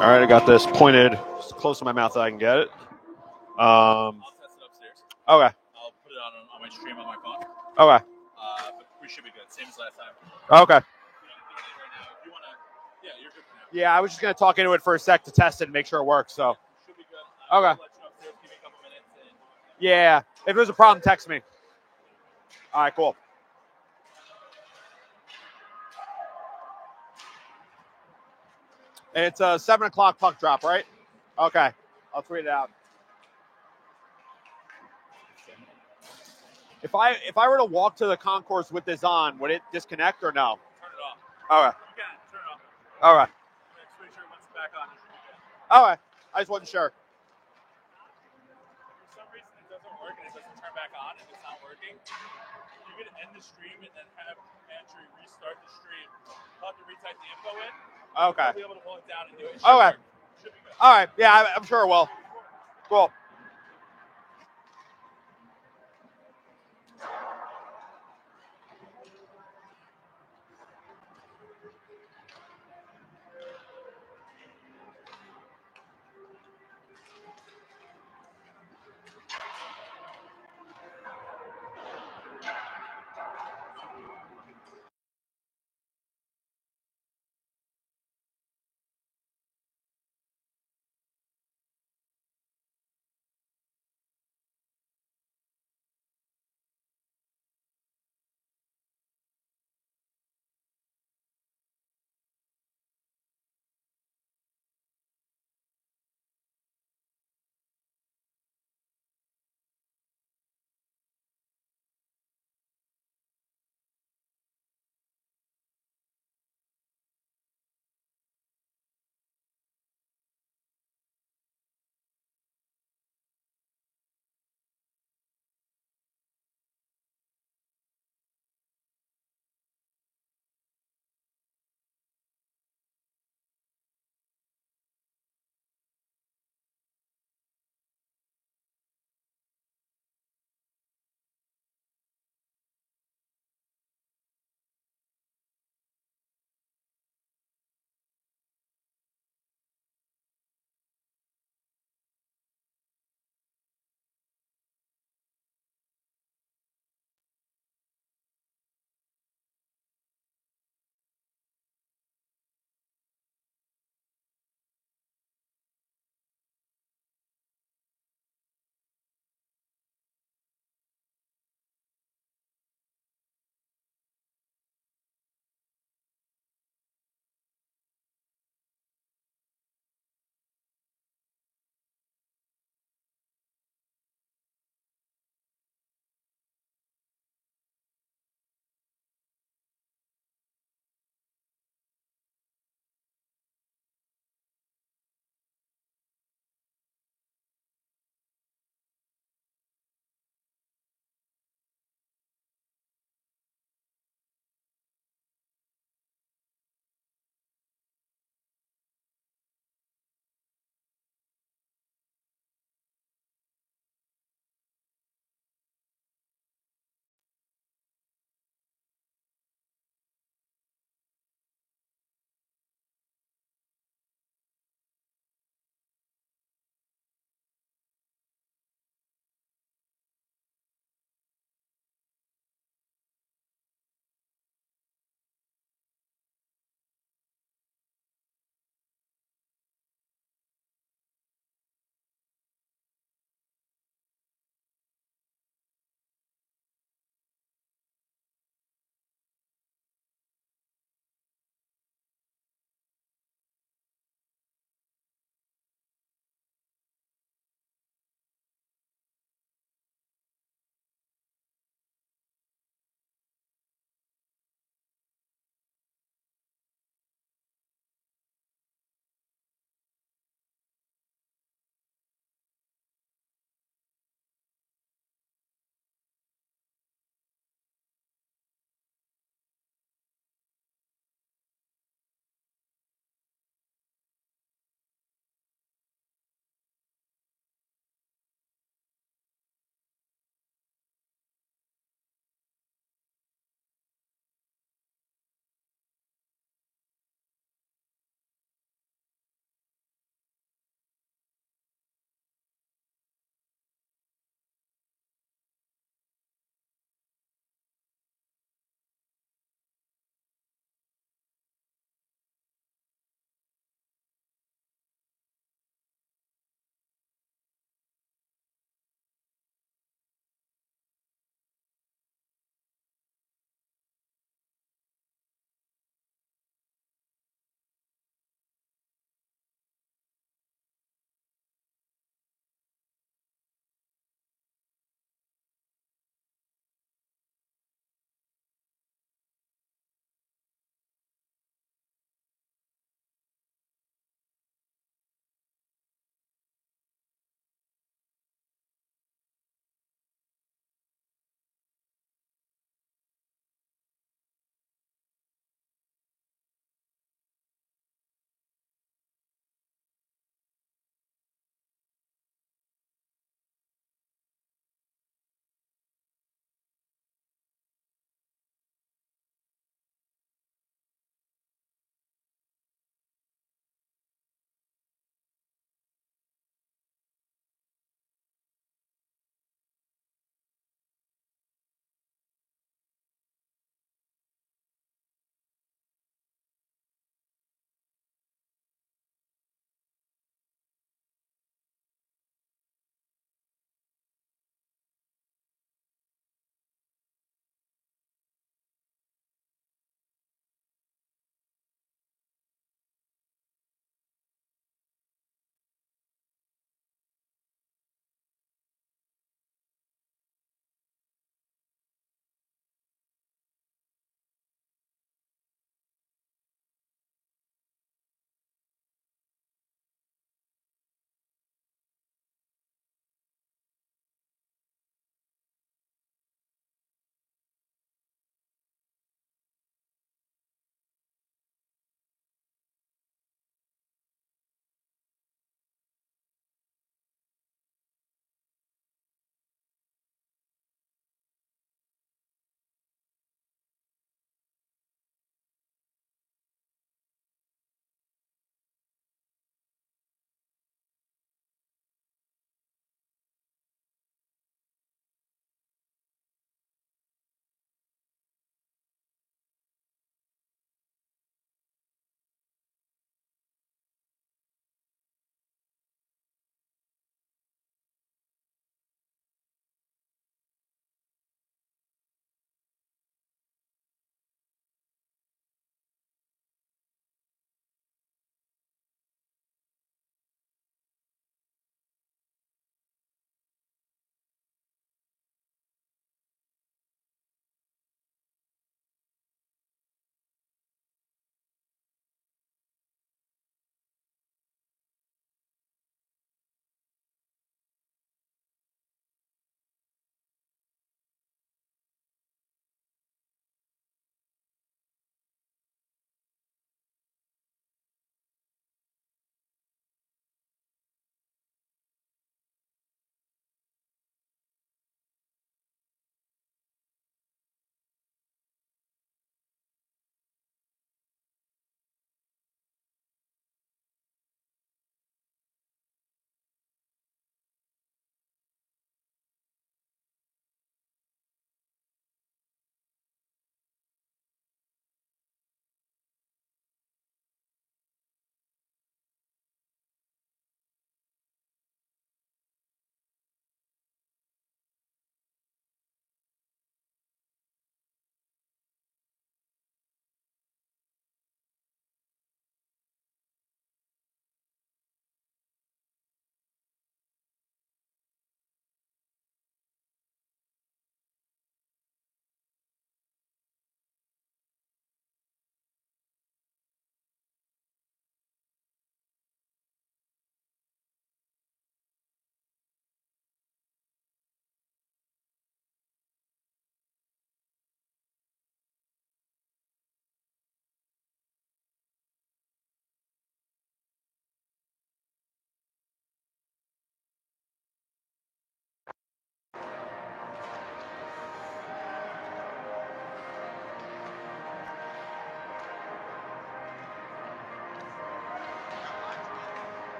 All right, I got this pointed as close to my mouth that I can get it. I'll test it upstairs. Okay. I'll put it on my stream on my phone. Okay. But we should be good. Same as last time. Okay. Right now, if you wanna, yeah, you're good for now. Yeah, I was just gonna talk into it for a sec to test it and make sure it works. So. Should be good. Okay. I'll let you upstairs. Give me a couple minutes. And Yeah. If there's a problem, text me. All right. Cool. And it's a 7 o'clock puck drop, right? Okay. I'll tweet it out. If I were to walk to the concourse with this on, would it disconnect or no? turn it off. All right. You can turn it off. All right. Make sure once it's back on, it should be good. All right. I just wasn't sure. For some reason, it doesn't work and it doesn't turn back on if it's not working. You can end the stream and then have Pantry restart the stream. You'll have to retype the info in. Okay. You'll be able to pull it down and do it. Okay. Should be good. All right. Yeah, I'm sure it will. Cool.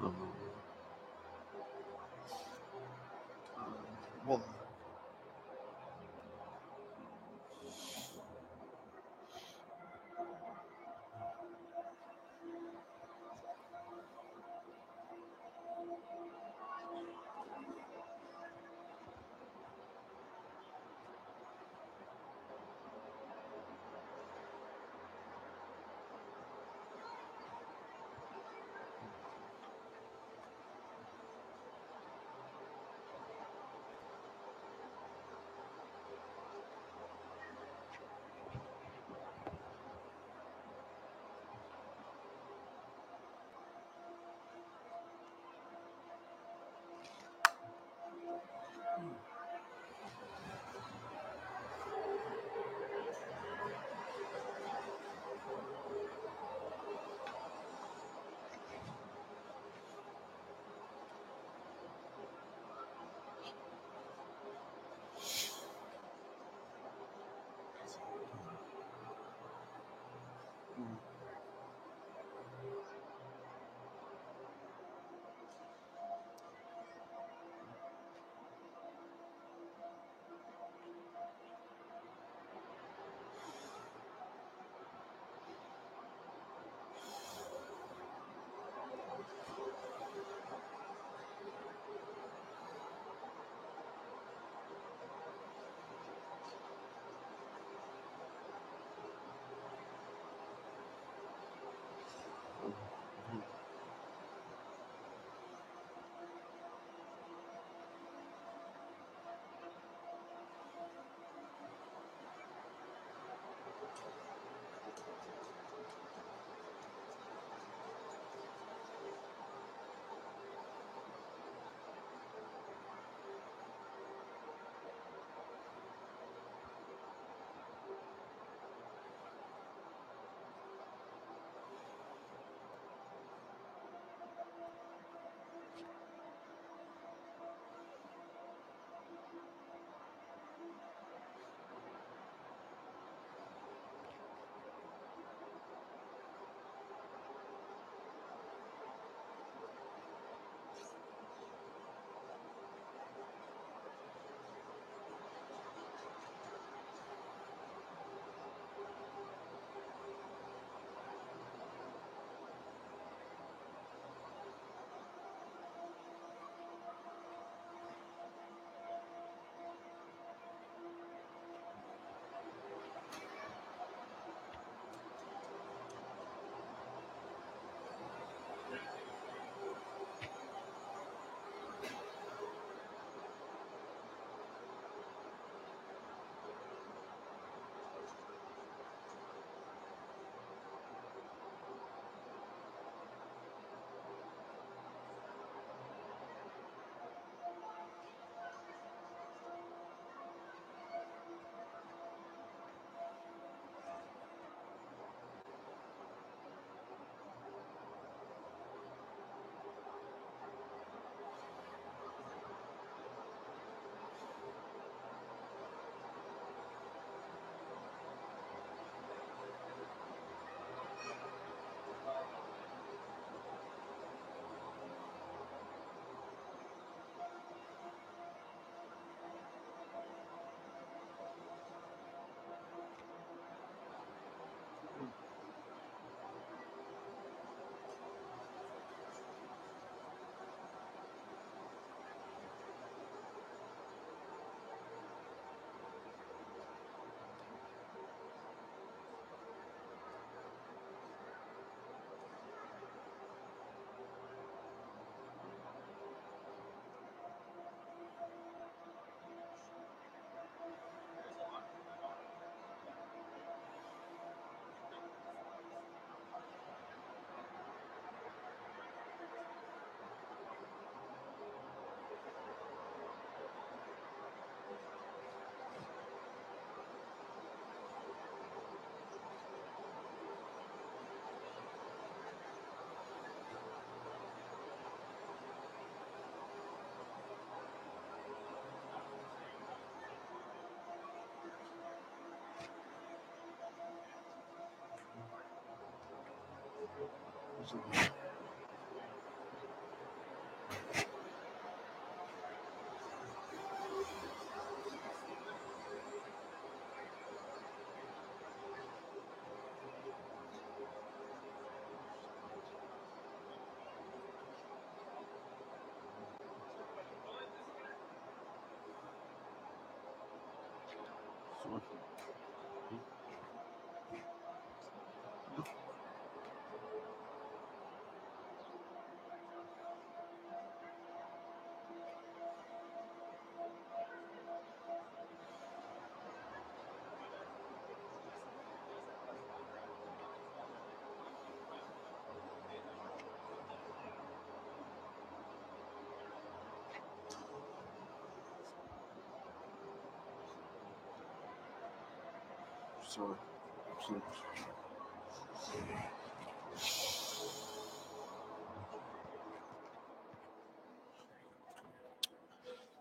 Well,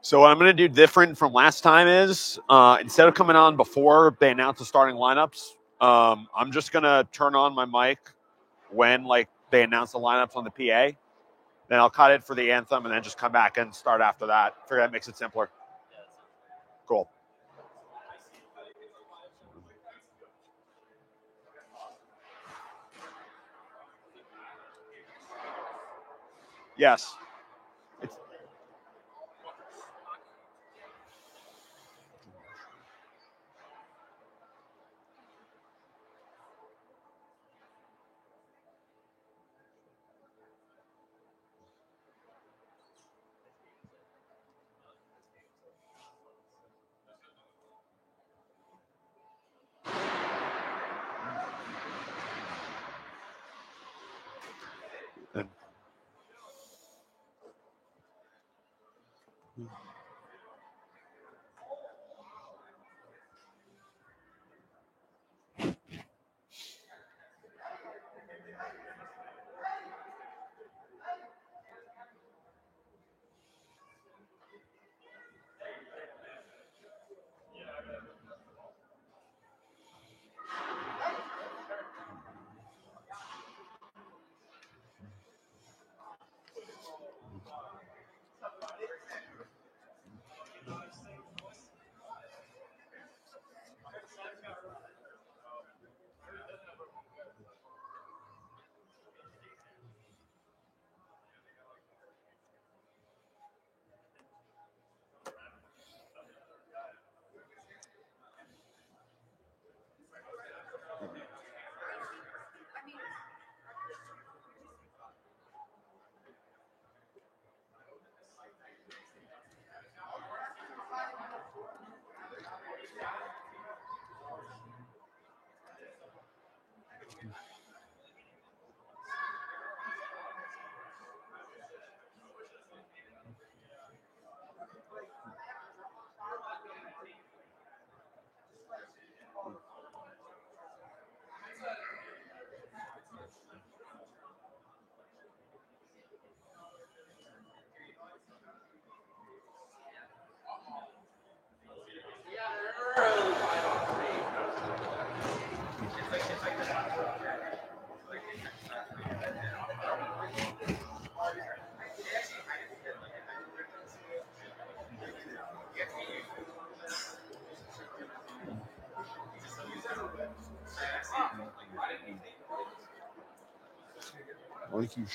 So what I'm going to do different from last time is instead of coming on before they announce the starting lineups, I'm just going to turn on my mic when they announce the lineups on the PA. Then I'll cut it for the anthem and then just come back and start after that. I figure that makes it simpler. Cool. Yes. Like you.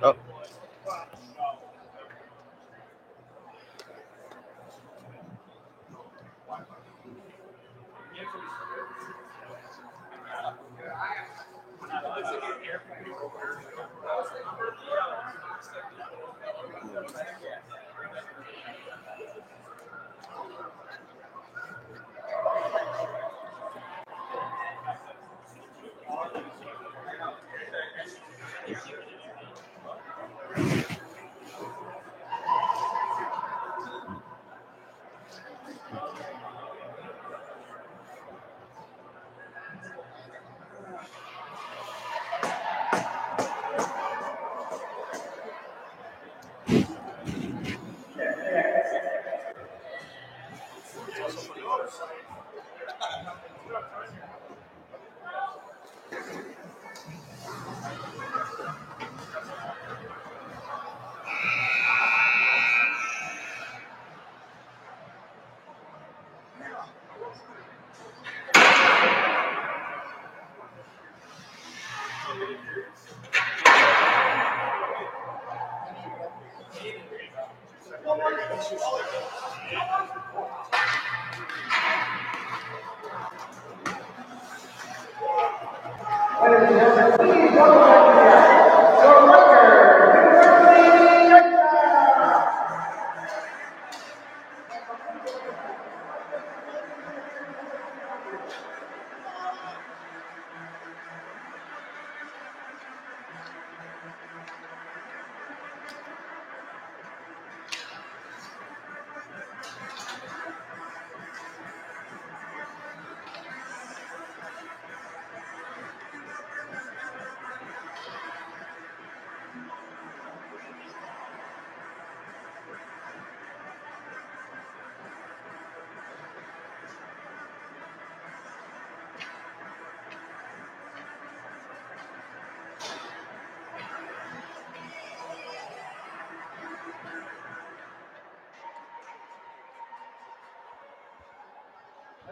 Oh.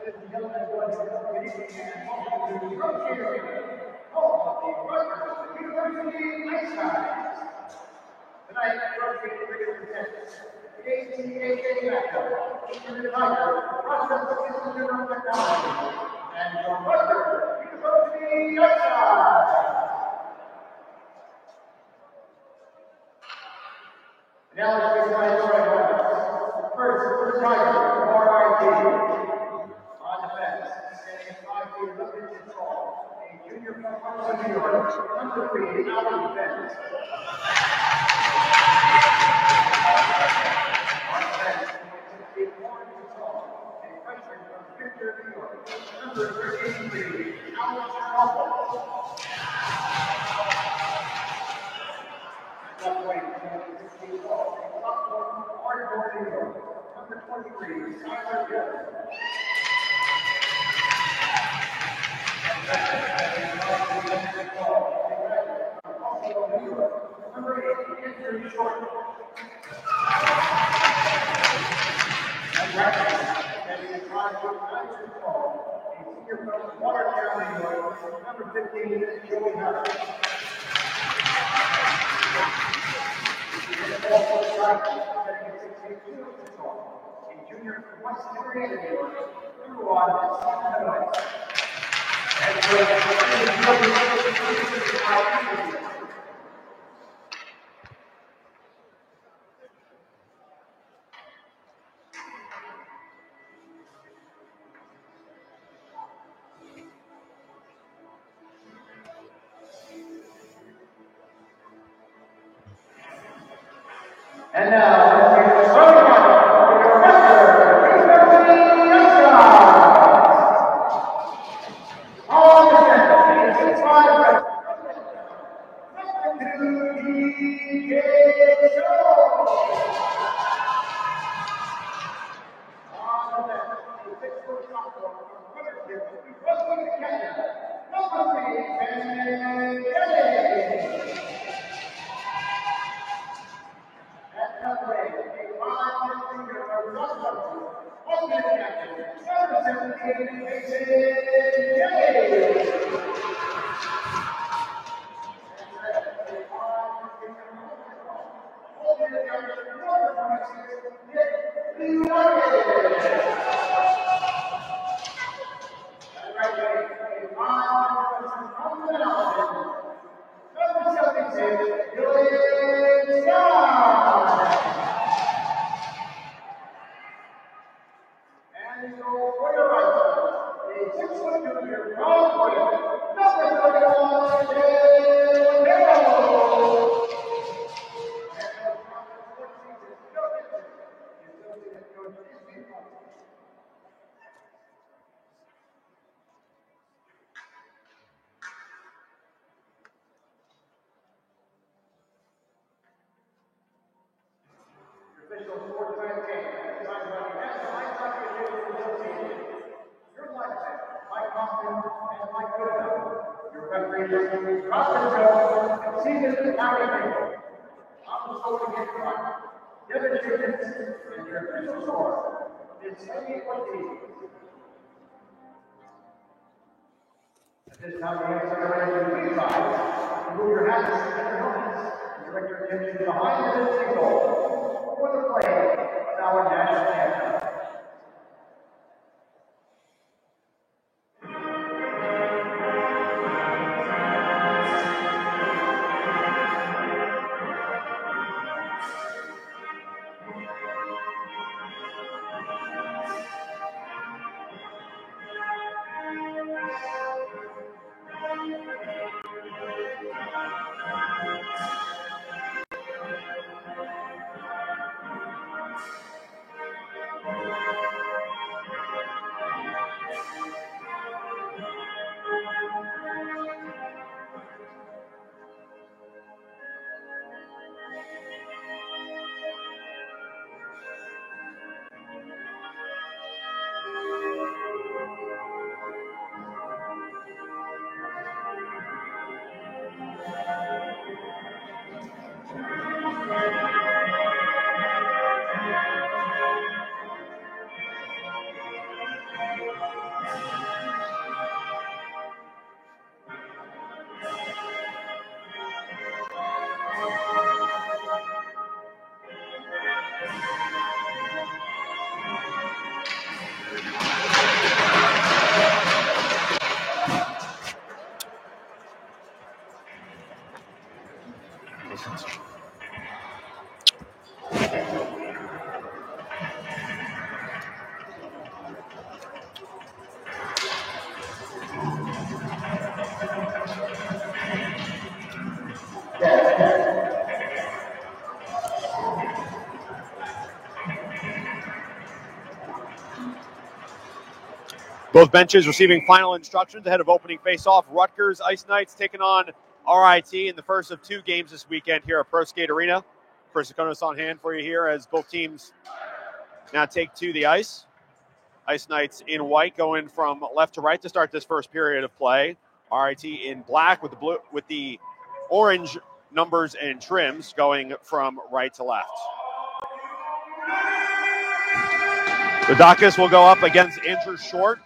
Ladies and gentlemen, good evening and welcome to the Rotator home of the Rutgers University Ice House. Tonight, Rotator presents the ACHA matchup in the Tiger Process Institute of Technology and the Rutgers University Ice House. Now let's get tonight's right. First, for the Tigers, RIT. On the fence, standing at 5 feet 11 inches tall, a junior from Harlem, New York, number 3, Alan Fence. On the fence, 6 feet 4 inches tall, a freshman from Victor, New York, number 33, Alan Trumbull. Left wing, 6 feet tall, a sophomore from Ardmore, New York, number 23, Skylar Jones. Number 8, Andrew Short. And standing at 5 foot 9 inches tall, a senior from Watertown, New York, number 15, Joey Harris. And also standing at 6 feet 2 inches tall, a junior from West Henrietta, New York, number 1, Stephen White. And now, let's hear the starting lineup for your Rutgers University Ice House. On the center, 6'5" number 2, DJ Jones. On the left, a 6-foot sophomore from Huddersfield, Western Canada, number 3, Ben Kelly. At number 8, Introducing Robin Jones and Stephen Carrigan. Also to get front, Devin Jenkins, and your official score is 70-14. At this time, we have celebrated the lead side. Remove your hats and your helmets and direct your attention behind the finishing goal for the play of our national anthem. Both benches receiving final instructions ahead of opening face-off. Rutgers Ice Knights taking on RIT in the first of two games this weekend here at Pro Skate Arena. Chris Akonos on hand for you here as both teams now take to the ice. Ice Knights in white going from left to right to start this first period of play. RIT in black with the orange numbers and trims going from right to left. Ludakis will go up against Andrew Short.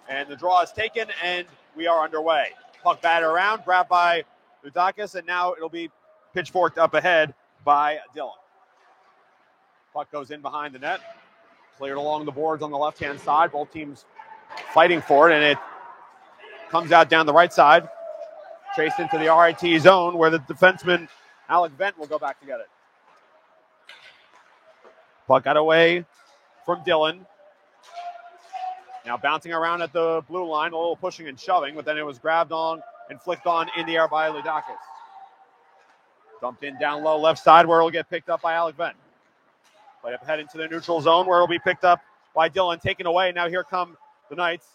And the draw is taken, and we are underway. Puck batted around, grabbed by Ludakis, and now it'll be pitchforked up ahead by Dillon. Puck goes in behind the net, cleared along the boards on the left-hand side. Both teams fighting for it, and it comes out down the right side, chased into the RIT zone, where the defenseman, Alec Vent, will go back to get it. Puck got away from Dillon. Now bouncing around at the blue line, a little pushing and shoving, but then it was grabbed on and flicked on in the air by Ludakis. Dumped in down low left side where it'll get picked up by Alec Vent. Play up ahead into the neutral zone where it'll be picked up by Dillon, taken away. Now here come the Knights.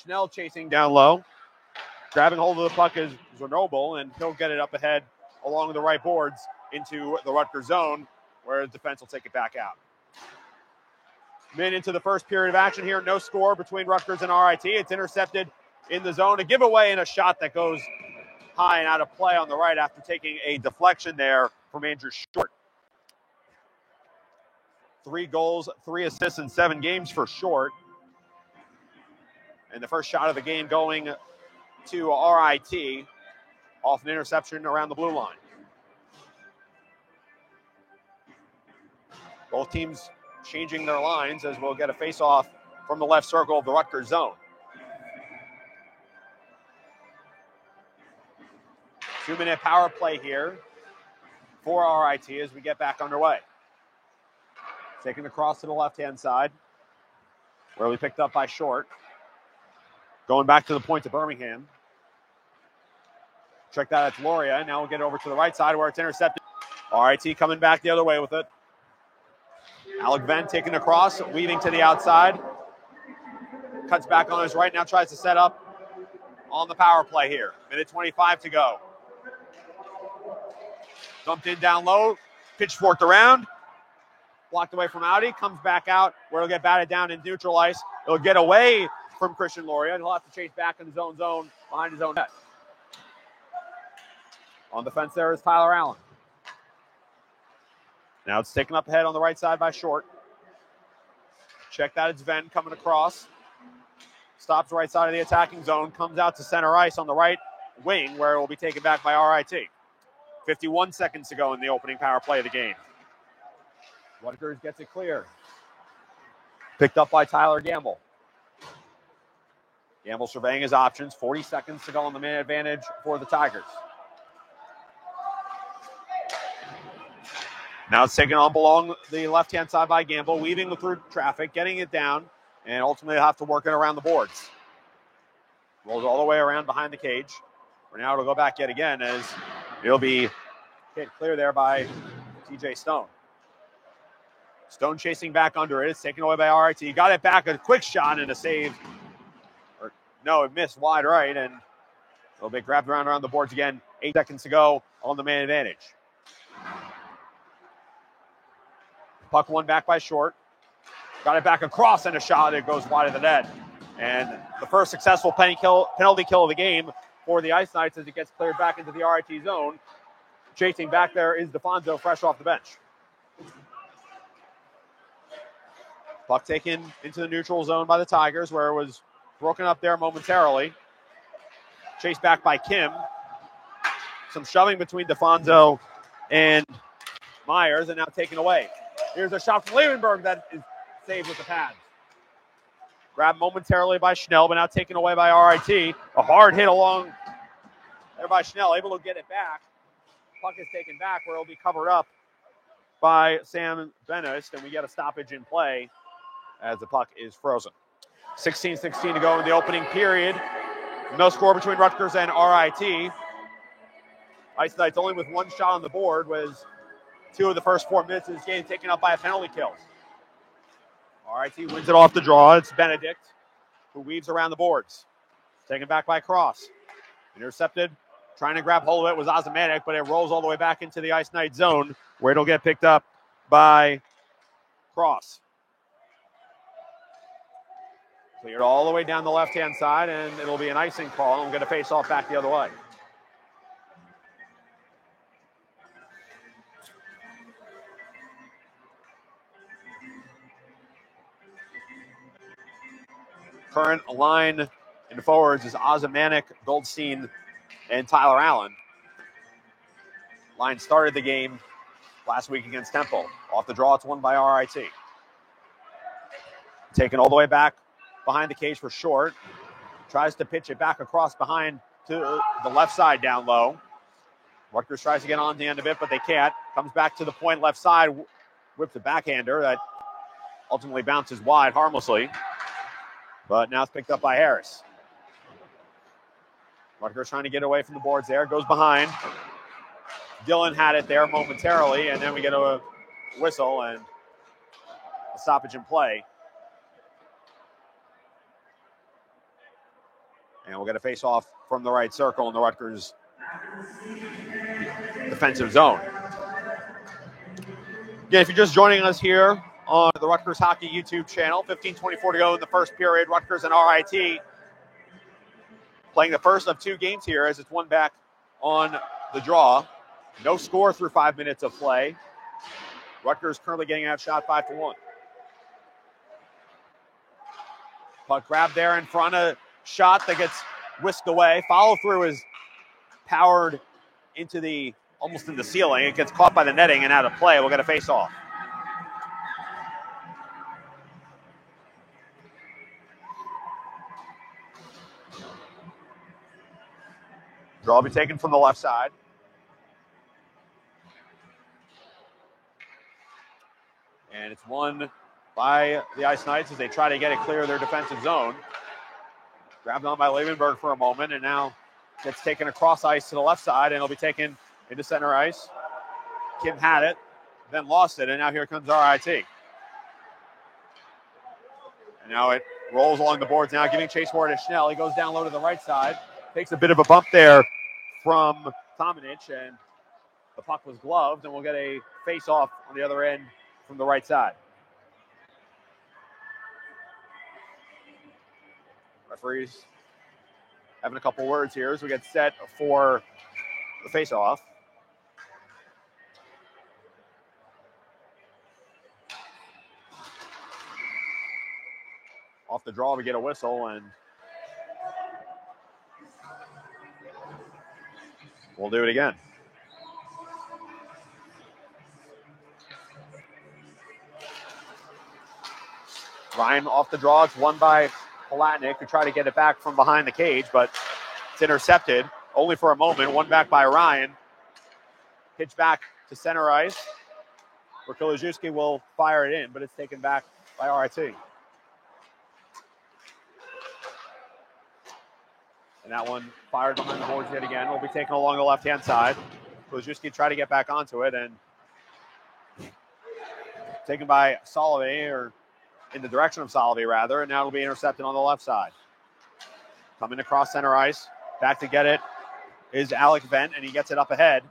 Schnell chasing down low. Grabbing hold of the puck is Zernoble, and he'll get it up ahead along the right boards into the Rutgers zone where the defense will take it back out. Minute into the first period of action here. No score between Rutgers and RIT. It's intercepted in the zone. A giveaway and a shot that goes high and out of play on the right after taking a deflection there from Andrew Short. 3 goals, 3 assists in 7 games for Short. And the first shot of the game going to RIT off an interception around the blue line. Both teams changing their lines as we'll get a face-off from the left circle of the Rutgers zone. 2-minute power play here for RIT as we get back underway. Taking the cross to the left-hand side, where we picked up by Short. Going back to the point to Birmingham. Check that at Loria. Now we'll get over to the right side where it's intercepted. RIT coming back the other way with it. Alec Vent taking across, weaving to the outside. Cuts back on his right, now tries to set up on the power play here. Minute 25 to go. Dumped in down low, pitchforked around. Blocked away from Audi, comes back out where it'll get batted down in neutral ice. It'll get away from Christian Loria, and he'll have to chase back in his own zone behind his own net. On the fence there is Tyler Allen. Now it's taken up ahead on the right side by Short. Check that, it's Venn coming across. Stops right side of the attacking zone, comes out to center ice on the right wing where it will be taken back by RIT. 51 seconds to go in the opening power play of the game. Rutgers gets it clear. Picked up by Tyler Gamble. Gamble surveying his options. 40 seconds to go on the man advantage for the Tigers. Now it's taken on along the left-hand side by Gamble, weaving through traffic, getting it down, and ultimately have to work it around the boards. Rolls all the way around behind the cage. For now, it'll go back yet again as it'll be hit clear there by TJ Stone. Stone chasing back under it. It's taken away by RIT. Got it back, a quick shot and a save. No, it missed wide right, and it'll be grabbed around the boards again. 8 seconds to go on the man advantage. Puck won back by Short. Got it back across and a shot. It goes wide of the net. And the first successful penalty kill of the game for the Ice Knights as it gets cleared back into the RIT zone. Chasing back there is DeFonso fresh off the bench. Puck taken into the neutral zone by the Tigers where it was broken up there momentarily. Chased back by Kim. Some shoving between DeFonso and Myers and now taken away. Here's a shot from Levenberg that is saved with the pads. Grabbed momentarily by Schnell, but now taken away by RIT. A hard hit along there by Schnell, able to get it back. Puck is taken back where it'll be covered up by Sam Benist, and we get a stoppage in play as the puck is frozen. 16-16 to go in the opening period. No score between Rutgers and RIT. Ice Knights only with one shot on the board was 2 of the first 4 minutes of this game taken up by a penalty kill. RIT wins it off the draw. It's Benedict who weaves around the boards. Taken back by Cross. Intercepted. Trying to grab hold of it was Osmanic, but it rolls all the way back into the Ice Knight zone where it'll get picked up by Cross. Cleared all the way down the left-hand side, and it'll be an icing call. I'm going to face off back the other way. Current line in the forwards is Osmanic, Goldstein, and Tyler Allen. Line started the game last week against Temple. Off the draw, it's won by RIT. Taken all the way back behind the cage for Short. Tries to pitch it back across behind to the left side down low. Rutgers tries to get on the end of it, but they can't. Comes back to the point left side, whips a backhander that ultimately bounces wide harmlessly. But now it's picked up by Harris. Rutgers trying to get away from the boards there. Goes behind. Dillon had it there momentarily, and then we get a whistle and a stoppage in play. And we'll get a face-off from the right circle in the Rutgers defensive zone. Again, if you're just joining us here on the Rutgers Hockey YouTube channel, 15:24 to go in the first period. Rutgers and RIT playing the first of 2 games here as it's one back on the draw. No score through 5 minutes of play. Rutgers currently getting outshot 5-1. Puck grab there in front of shot that gets whisked away. Follow through is powered into the almost in the ceiling. It gets caught by the netting and out of play. We'll get a face off. Draw will be taken from the left side. And it's won by the Ice Knights as they try to get it clear of their defensive zone. Grabbed on by Levenberg for a moment, and now gets taken across ice to the left side, and it'll be taken into center ice. Kim had it, then lost it, and now here comes RIT. And now it rolls along the boards now, giving chase for it to Schnell. He goes down low to the right side, takes a bit of a bump there from Tomanich, and the puck was gloved, and we'll get a face-off on the other end from the right side. Referees having a couple words here as we get set for the face-off. Off the draw, we get a whistle, and we'll do it again. Ryan off the draw. It's won by Palatnik, who tried to get it back from behind the cage, but it's intercepted only for a moment. One back by Ryan. Pitch back to center ice, where Kolajewski will fire it in, but it's taken back by RIT. And that one fired behind the boards yet again. Will be taken along the left-hand side. Kolajewski tried to get back onto it, and taken by Solovey, or in the direction of Solovey, rather, and now it'll be intercepted on the left side. Coming across center ice, back to get it is Alec Vent, and he gets it up ahead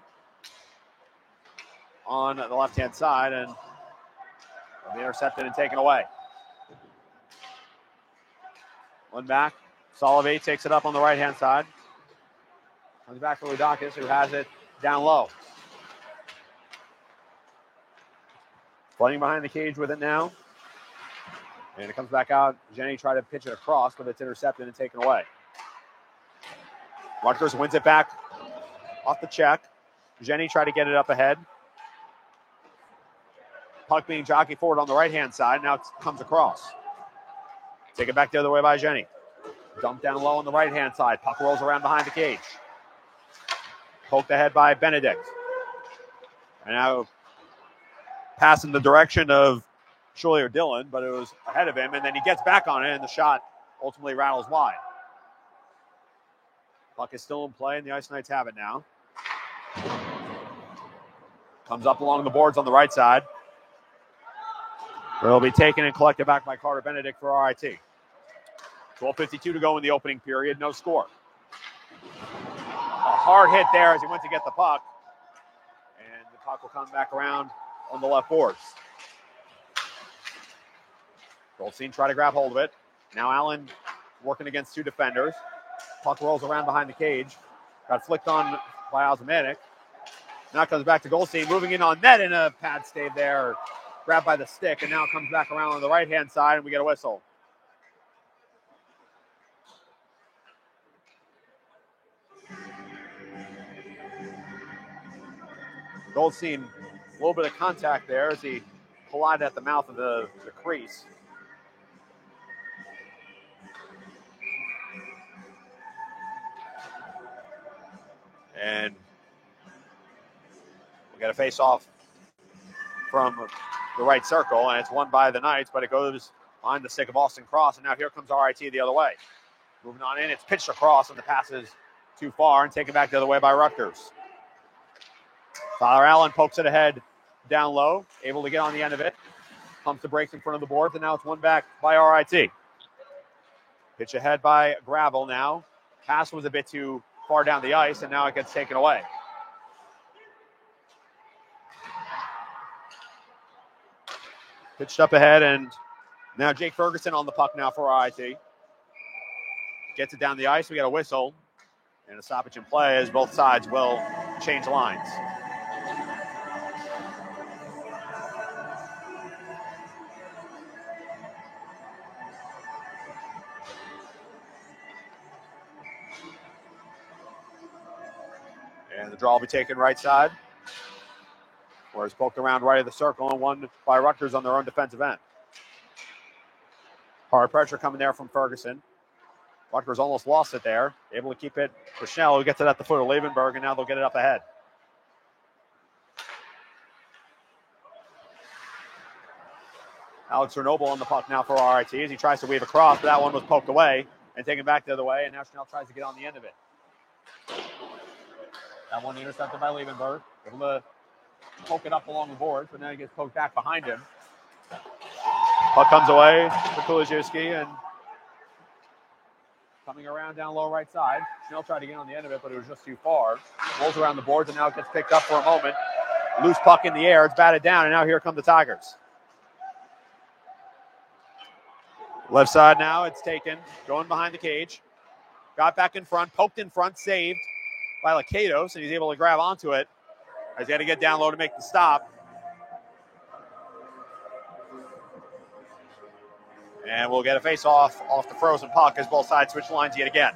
on the left-hand side, and it'll be intercepted and taken away. One back. Solovey takes it up on the right-hand side. Comes back to Ludakis, who has it down low. Flooding behind the cage with it now. And it comes back out. Jenny tried to pitch it across, but it's intercepted and taken away. Rutgers wins it back off the check. Jenny tried to get it up ahead. Puck being jockeyed forward on the right-hand side. Now it comes across. Take it back the other way by Jenny. Dumped down low on the right-hand side. Puck rolls around behind the cage. Poked ahead by Benedict. And now passing the direction of Schuller Dillon, but it was ahead of him, and then he gets back on it, and the shot ultimately rattles wide. Puck is still in play, and the Ice Knights have it now. Comes up along the boards on the right side. It'll be taken and collected back by Carter Benedict for RIT. 12:52 to go in the opening period, no score. A hard hit there as he went to get the puck, and the puck will come back around on the left boards. Goldstein tried to grab hold of it. Now Allen working against two defenders. Puck rolls around behind the cage. Got flicked on by Alzamanek. Now it comes back to Goldstein, moving in on net, and a pad stayed there. Grabbed by the stick, and now it comes back around on the right-hand side, and we get a whistle. Goldstein, a little bit of contact there as he collided at the mouth of the crease. And we get a face-off from the right circle, and it's won by the Knights, but it goes behind the stick of Austin Cross, and now here comes RIT the other way. Moving on in, it's pitched across, and the pass is too far, and taken back the other way by Rutgers. Tyler Allen pokes it ahead down low, able to get on the end of it. Pumps the brakes in front of the boards, and now it's won back by RIT. Pitch ahead by Gravel now. Pass was a bit too far down the ice, and now it gets taken away. Pitched up ahead, and now Jake Ferguson on the puck now for RIT. Gets it down the ice. We got a whistle and a stoppage in play as both sides will change lines. And the draw will be taken right side, where it's poked around right of the circle and won by Rutgers on their own defensive end. Hard pressure coming there from Ferguson. Rutgers almost lost it there. Able to keep it for Schnell, who gets it at the foot of Liebenberg, and now they'll get it up ahead. Alex Chernobyl on the puck now for RIT as he tries to weave across, but that one was poked away and taken back the other way, and now Schnell tries to get on the end of it. That one intercepted by Liebenberg. Able to poke it up along the board, but now he gets poked back behind him. Puck comes away for Kolajewski, and coming around down low right side. Schnell tried to get on the end of it, but it was just too far. Rolls around the boards, and now it gets picked up for a moment. Loose puck in the air. It's batted down, and now here come the Tigers. Left side now, it's taken. Going behind the cage. Got back in front, poked in front, saved. by Lakatos, and he's able to grab onto it. He's got to get down low to make the stop. And we'll get a face-off off the frozen puck as both sides switch lines yet again.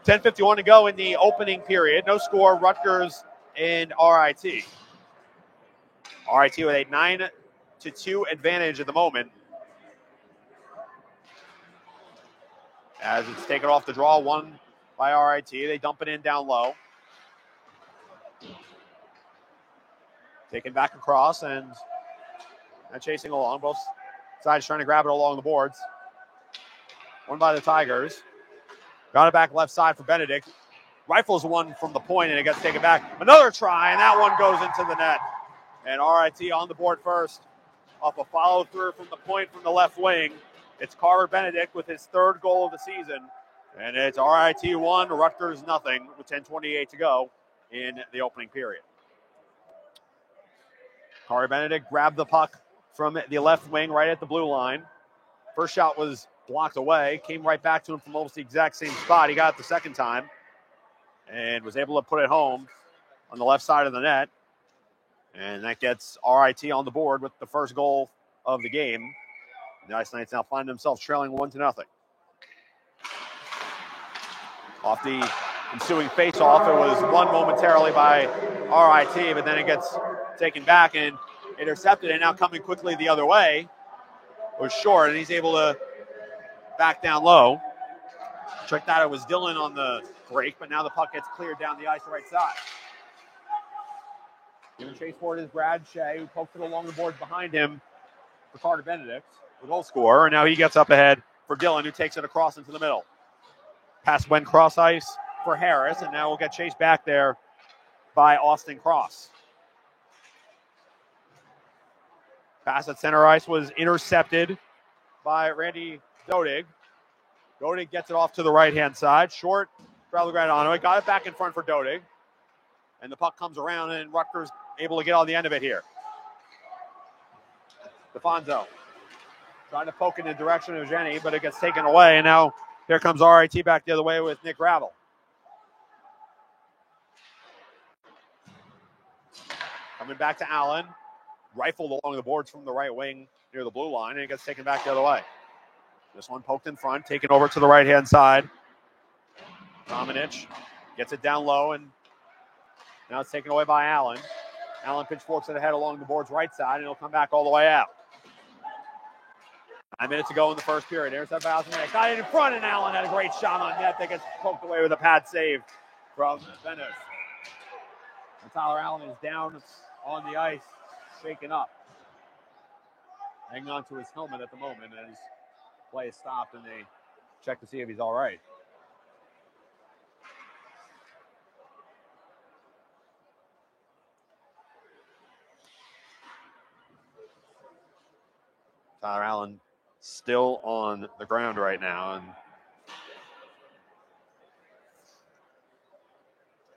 10:51 to go in the opening period. No score, Rutgers and RIT. RIT with a 9-2 advantage at the moment. As it's taken off the draw, one by RIT. They dump it in down low. Taken back across and chasing along. Both sides trying to grab it along the boards. One by the Tigers. Got it back left side for Benedict. Rifles one from the point, and it gets taken back. Another try, and that one goes into the net. And RIT on the board first off a follow-through from the point from the left wing. It's Carver Benedict with his third goal of the season. And it's RIT 1, Rutgers nothing with 10:28 to go in the opening period. Carver Benedict grabbed the puck from the left wing right at the blue line. First shot was blocked away. Came right back to him from almost the exact same spot. He got it the second time and was able to put it home on the left side of the net. And that gets RIT on the board with the first goal of the game. The Ice Knights now find themselves trailing 1-0. Off the ensuing face-off, it was won momentarily by RIT, but then it gets taken back and intercepted, and now coming quickly the other way was Short, and he's able to back down low. Checked out, it was Dillon on the break, but now the puck gets cleared down the ice right side. Giving chase for it is Brad Shea, who poked it along the boards behind him for Carter Benedict, the goal scorer, and now he gets up ahead for Dillon, who takes it across into the middle. Pass went cross ice for Harris, and now we'll get chased back there by Austin Cross. Pass at center ice was intercepted by Randy Dodig. Dodig gets it off to the right-hand side. Short, Grado got it back in front for Dodig. And the puck comes around, and Rutgers able to get on the end of it here. DeFonso trying to poke in the direction of Jenny, but it gets taken away, and now here comes RIT back the other way with Nick Gravel. Coming back to Allen. Rifled along the boards from the right wing near the blue line, and it gets taken back the other way. This one poked in front, taken over to the right-hand side. Dominic gets it down low, and now it's taken away by Allen. Allen pitchforks it ahead along the board's right side, and it'll come back all the way out. 9 minutes to go in the first period. There's that Valsman. Got it in front, and Allen had a great shot on net that gets poked away with a pad save from Venice. And Tyler Allen is down on the ice, shaken up. Hanging on to his helmet at the moment as play is stopped, and they check to see if he's all right. Tyler Allen still on the ground right now, and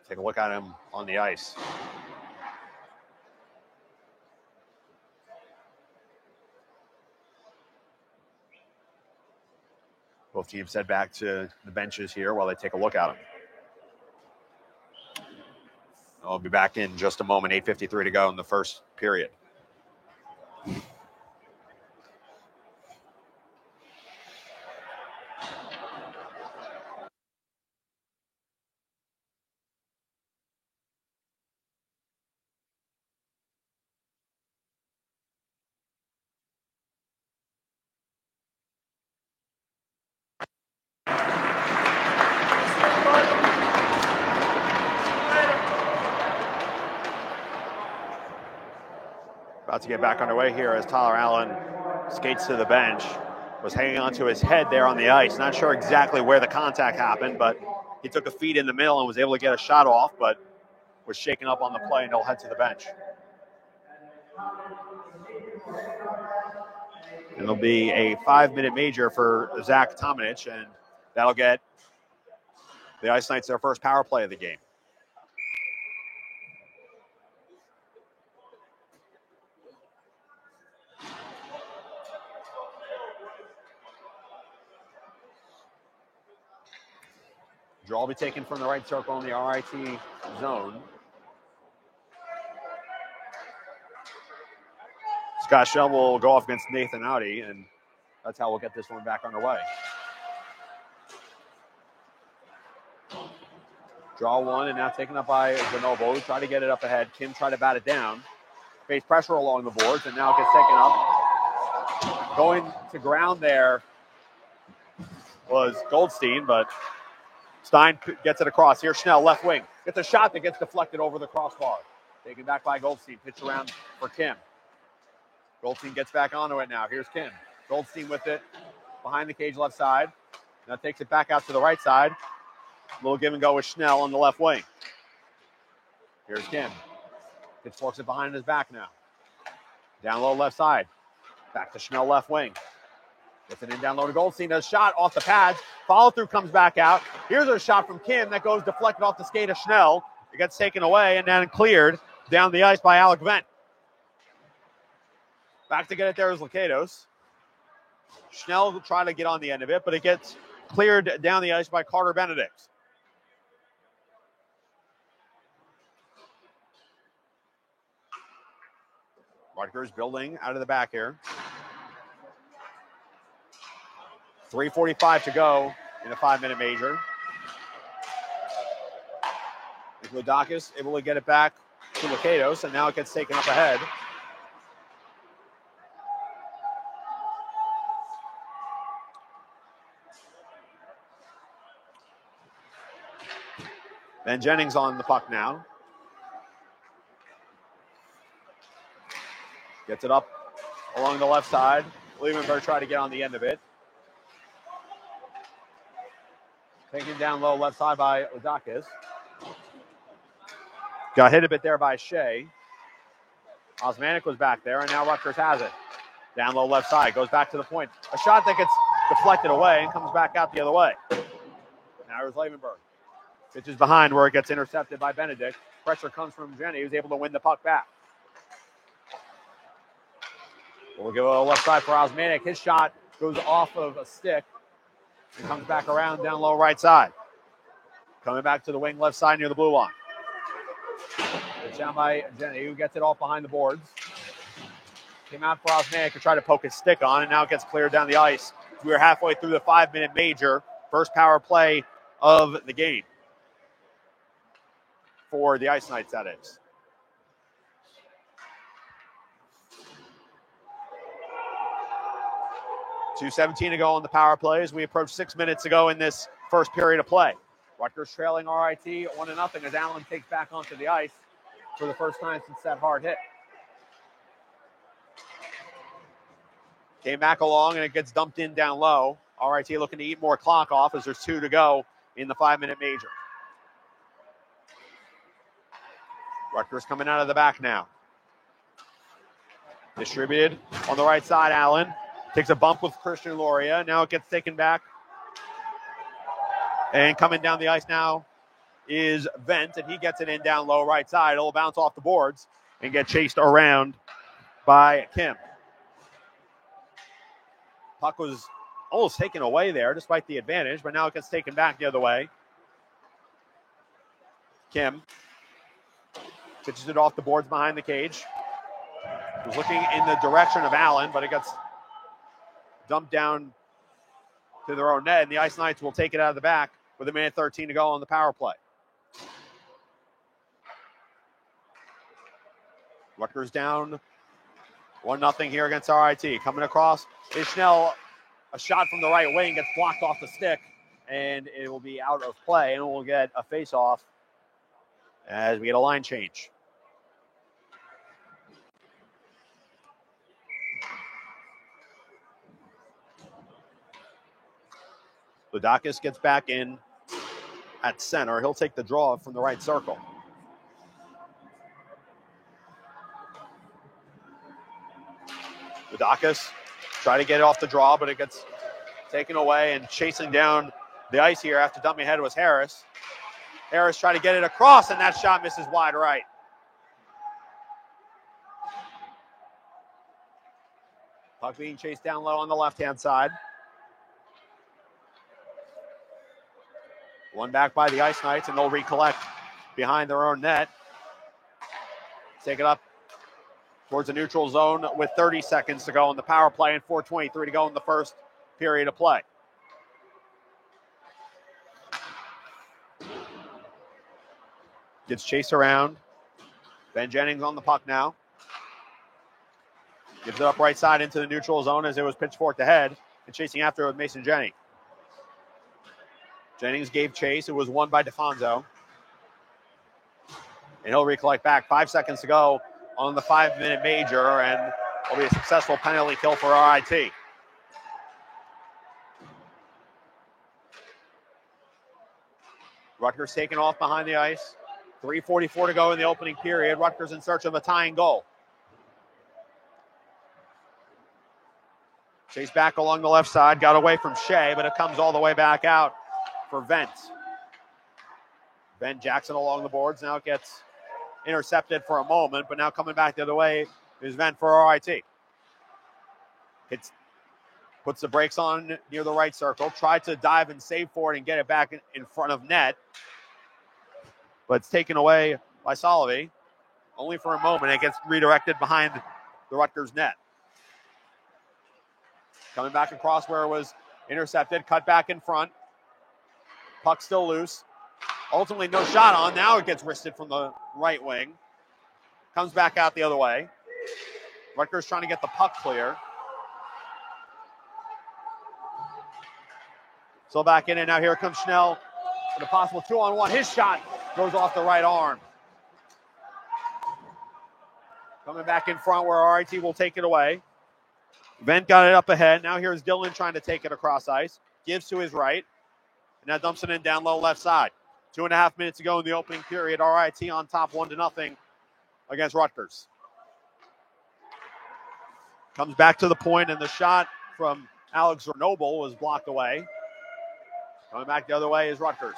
take a look at him on the ice. Both teams head back to the benches here while they take a look at him. I'll be back in just a moment. 8:53 to go in the first period. About to get back underway here as Tyler Allen skates to the bench. Was hanging onto his head there on the ice. Not sure exactly where the contact happened, but he took a feed in the middle and was able to get a shot off, but was shaken up on the play, and he'll head to the bench. It'll be a 5-minute major for Zach Tominich, and that'll get the Ice Knights their first power play of the game. Draw will be taken from the right circle in the RIT zone. Scott Shell will go off against Nathan Audi, and that's how we'll get this one back underway. Draw one, and now taken up by Grenoble. Try to get it up ahead. Kim tried to bat it down. Face pressure along the boards, and now it gets taken up. Going to ground there was Goldstein, but Stein gets it across. Here, Schnell, left wing. Gets a shot that gets deflected over the crossbar. Taken back by Goldstein. Pitch around for Kim. Goldstein gets back onto it now. Here's Kim. Goldstein with it behind the cage left side. Now takes it back out to the right side. A little give and go with Schnell on the left wing. Here's Kim. Gets forks it behind his back now. Down low left side. Back to Schnell left wing. Gets it in down low to Goldstein. Does shot off the pads. Follow through comes back out. Here's a shot from Kim that goes deflected off the skate of Schnell. It gets taken away and then cleared down the ice by Alec Vent. Back to get it there is Lakatos. Schnell will try to get on the end of it, but it gets cleared down the ice by Carter Benedict. Rutgers building out of the back here. 3:45 to go in a 5-minute major. Nikolodakis able to get it back to Lakatos, and now it gets taken up ahead. Ben Jennings on the puck now. Gets it up along the left side. Liebenberg tried to get on the end of it. Taken down low left side by Odakis. Got hit a bit there by Shea. Osmanic was back there, and now Rutgers has it. Down low left side. Goes back to the point. A shot that gets deflected away and comes back out the other way. Now here's Liebenberg. Pitches behind where it gets intercepted by Benedict. Pressure comes from Jenny, who's able to win the puck back. We'll give it a left side for Osmanic. His shot goes off of a stick and comes back around down low right side. Coming back to the wing left side near the blue line. It's down by Jenny, who gets it off behind the boards. Came out for Osmanic to try to poke his stick on, and now it gets cleared down the ice. We're halfway through the 5-minute major. First power play of the game. For the Ice Knights, that is. .2:17 to go on the power play as we approach 6 minutes to go in this first period of play. Rutgers trailing RIT 1-0 as Allen takes back onto the ice for the first time since that hard hit. Came back along and it gets dumped in down low. RIT looking to eat more clock off as there's 2 to go in the 5-minute major. Rutgers coming out of the back now. Distributed on the right side, Allen. Takes a bump with Christian Loria. Now it gets taken back. And coming down the ice now is Vent, and he gets it in down low right side. It'll bounce off the boards and get chased around by Kim. Puck was almost taken away there despite the advantage, but now it gets taken back the other way. Kim pitches it off the boards behind the cage. Was looking in the direction of Allen, but it gets dumped down to their own net, and the Ice Knights will take it out of the back with 1:13 to go on the power play. Rutgers down 1-0 here against RIT. Coming across is Schnell. A shot from the right wing gets blocked off the stick, and it will be out of play, and we'll get a face-off as we get a line change. Ludakis gets back in at center. He'll take the draw from the right circle. Ludakis try to get it off the draw, but it gets taken away, and chasing down the ice here after dumping ahead was Harris. Harris tried to get it across, and that shot misses wide right. Puck being chased down low on the left-hand side. One back by the Ice Knights, and they'll recollect behind their own net. Take it up towards the neutral zone with 30 seconds to go in the power play and 4:23 to go in the first period of play. Gets chased around. Ben Jennings on the puck now. Gives it up right side into the neutral zone as it was pitchforked ahead, and chasing after it with Mason Jennings. Jennings gave chase. It was won by DeFonso. And he'll recollect back. 5 seconds to go on the 5-minute major, and it'll be a successful penalty kill for RIT. Rutgers taking off behind the ice. 3:44 to go in the opening period. Rutgers in search of a tying goal. Chase back along the left side. Got away from Shea, but it comes all the way back out for Vent. Ben Jackson along the boards. Now it gets intercepted for a moment, but now coming back the other way is Vent for RIT. Puts the brakes on near the right circle. Tried to dive and save for it and get it back in front of net. But it's taken away by Solovey. Only for a moment. It gets redirected behind the Rutgers net. Coming back across where it was intercepted. Cut back in front. Puck still loose. Ultimately no shot on. Now it gets wristed from the right wing. Comes back out the other way. Rutgers trying to get the puck clear. So back in, and now here comes Schnell with a possible 2-on-1. His shot goes off the right arm. Coming back in front where RIT will take it away. Vent got it up ahead. Now here's Dillon trying to take it across ice. Gives to his right. And now dumps it in down low left side. 2.5 minutes to go in the opening period. RIT on top 1-0 against Rutgers. Comes back to the point, and the shot from Alex Noble was blocked away. Coming back the other way is Rutgers.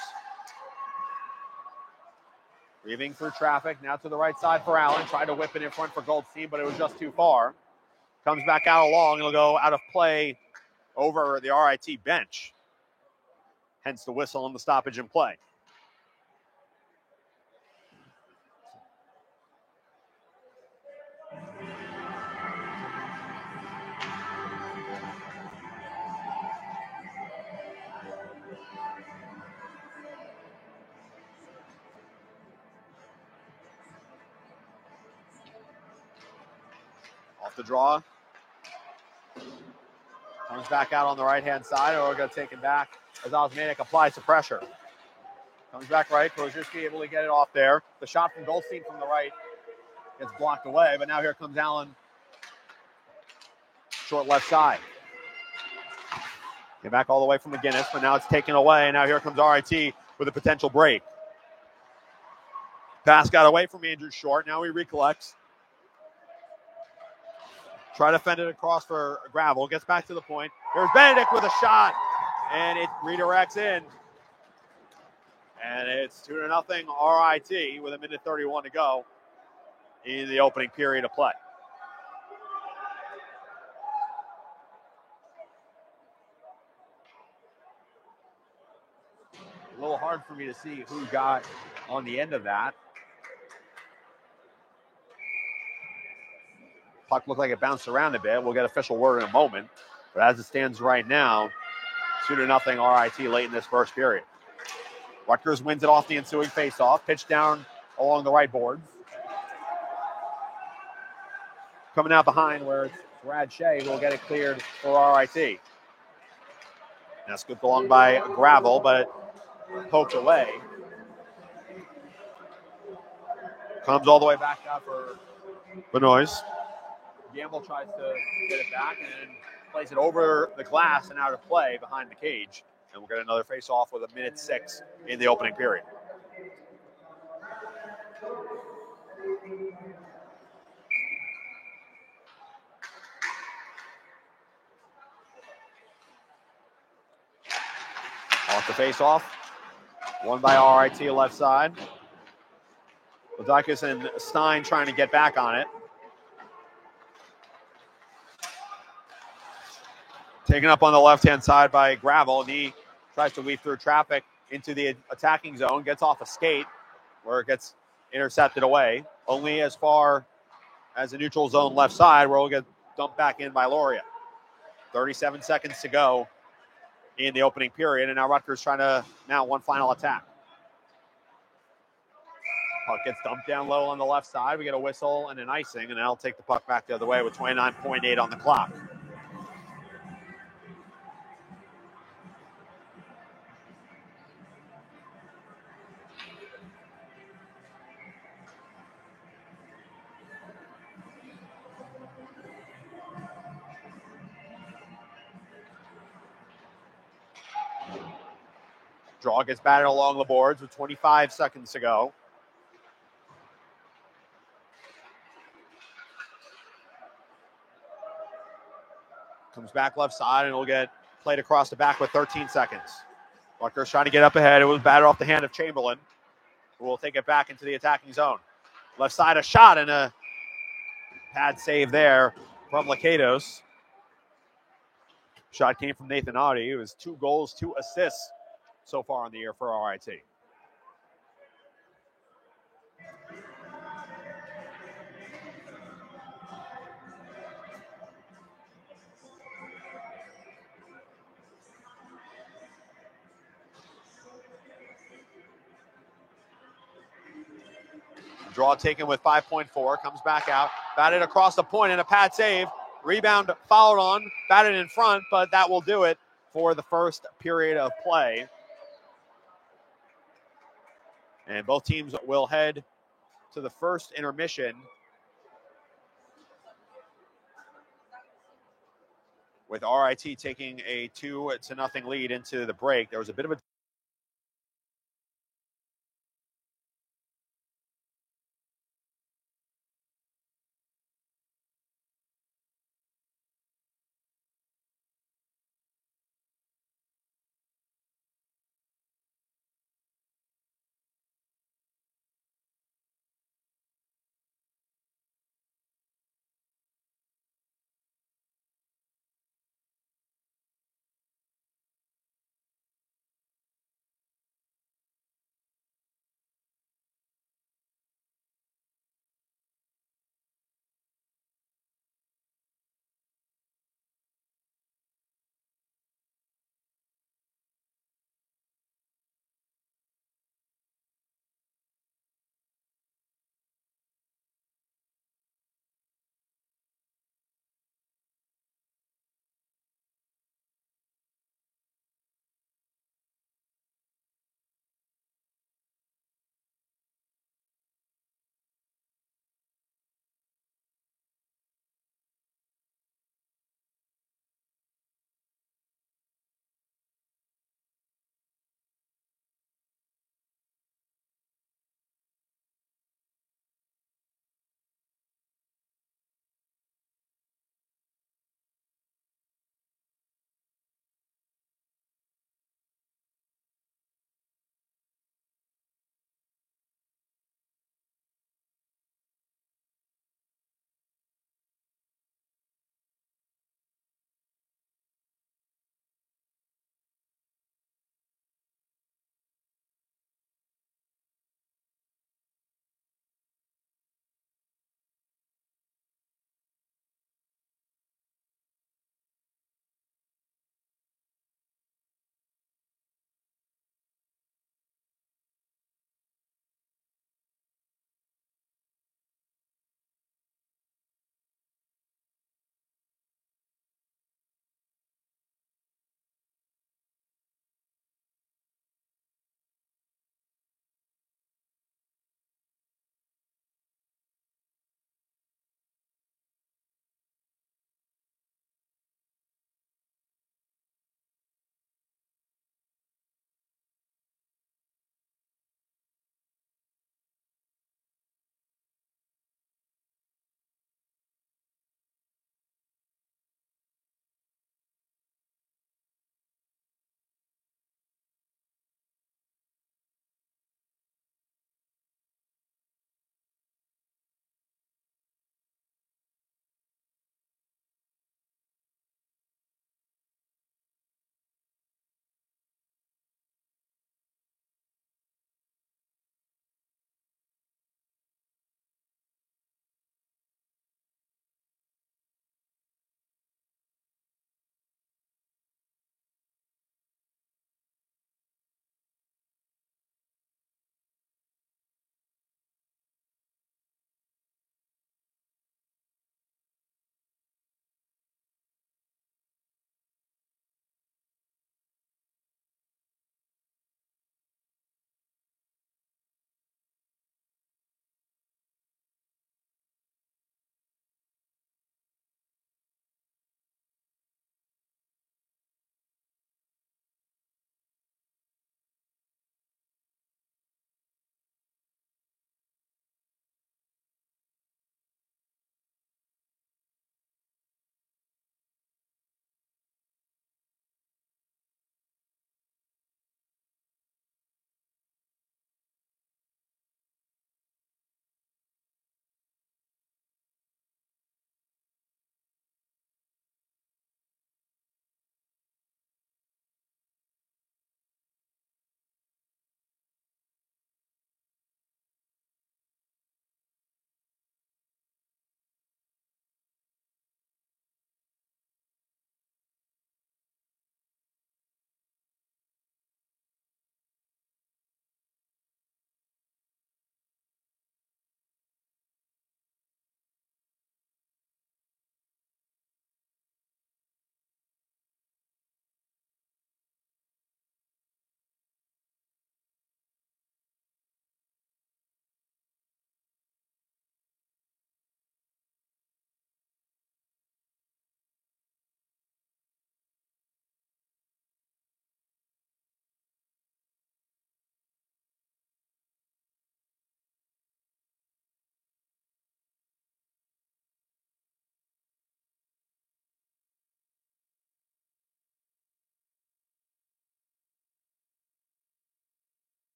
Weaving through traffic. Now to the right side for Allen. Tried to whip it in front for Goldstein, but it was just too far. Comes back out along. It'll go out of play over the RIT bench. Hence the whistle and the stoppage in play. Off the draw. Comes back out on the right-hand side, or we're going to take it back as Osmanic applies the pressure. Comes back right. Kozierski able to get it off there. The shot from Goldstein from the right gets blocked away, but now here comes Allen. Short left side. Get back all the way from McGinnis, but now it's taken away, and now here comes RIT with a potential break. Pass got away from Andrew Short. Now he recollects. Try to fend it across for Gravel. Gets back to the point. There's Benedict with a shot, and it redirects in. And it's 2-0 RIT with 1:31 to go in the opening period of play. A little hard for me to see who got on the end of that. Puck looked like it bounced around a bit. We'll get official word in a moment. But as it stands right now, 2-0 RIT late in this first period. Rutgers wins it off the ensuing faceoff. Pitch down along the right boards. Coming out behind where it's Brad Shea who will get it cleared for RIT. Now scooped along by Gravel, but poked away. Comes all the way back out for Benoist. Gamble tries to get it back and plays it over the glass and out of play behind the cage. And we'll get another face-off with 1:06 in the opening period. Off the face-off. Won by RIT left side. Ladakis and Stein trying to get back on it. Taken up on the left-hand side by Gravel, and he tries to weave through traffic into the attacking zone, gets off a skate where it gets intercepted away, only as far as the neutral zone left side where it'll get dumped back in by Loria. 37 seconds to go in the opening period, and now Rutgers trying to mount one final attack. Puck gets dumped down low on the left side. We get a whistle and an icing, and that'll take the puck back the other way with 29.8 on the clock. Draw gets batted along the boards with 25 seconds to go. Comes back left side, and it'll get played across the back with 13 seconds. Rutgers trying to get up ahead. It was batted off the hand of Chamberlain, who will take it back into the attacking zone. Left side, a shot, and a pad save there from Lakatos. Shot came from Nathan Audi. It was 2 goals, 2 assists so far in the year for RIT. Draw taken with 5.4, comes back out, batted across the point and a pad save. Rebound fouled on, batted in front, but that will do it for the first period of play. And both teams will head to the first intermission with RIT taking a 2-0 lead into the break. There was a bit of a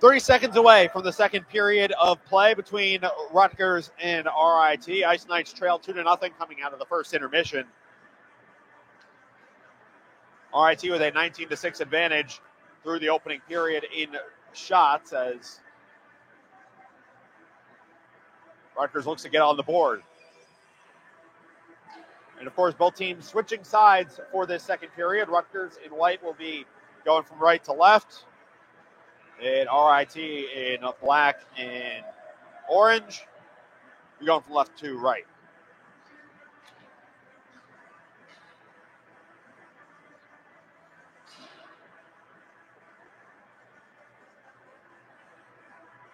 30 seconds away from the second period of play between Rutgers and RIT. Ice Knights trail 2-0 coming out of the first intermission. RIT with a 19-6 advantage through the opening period in shots as Rutgers looks to get on the board. And, of course, both teams switching sides for this second period. Rutgers in white will be going from right to left. And RIT in black and orange, we're going from left to right.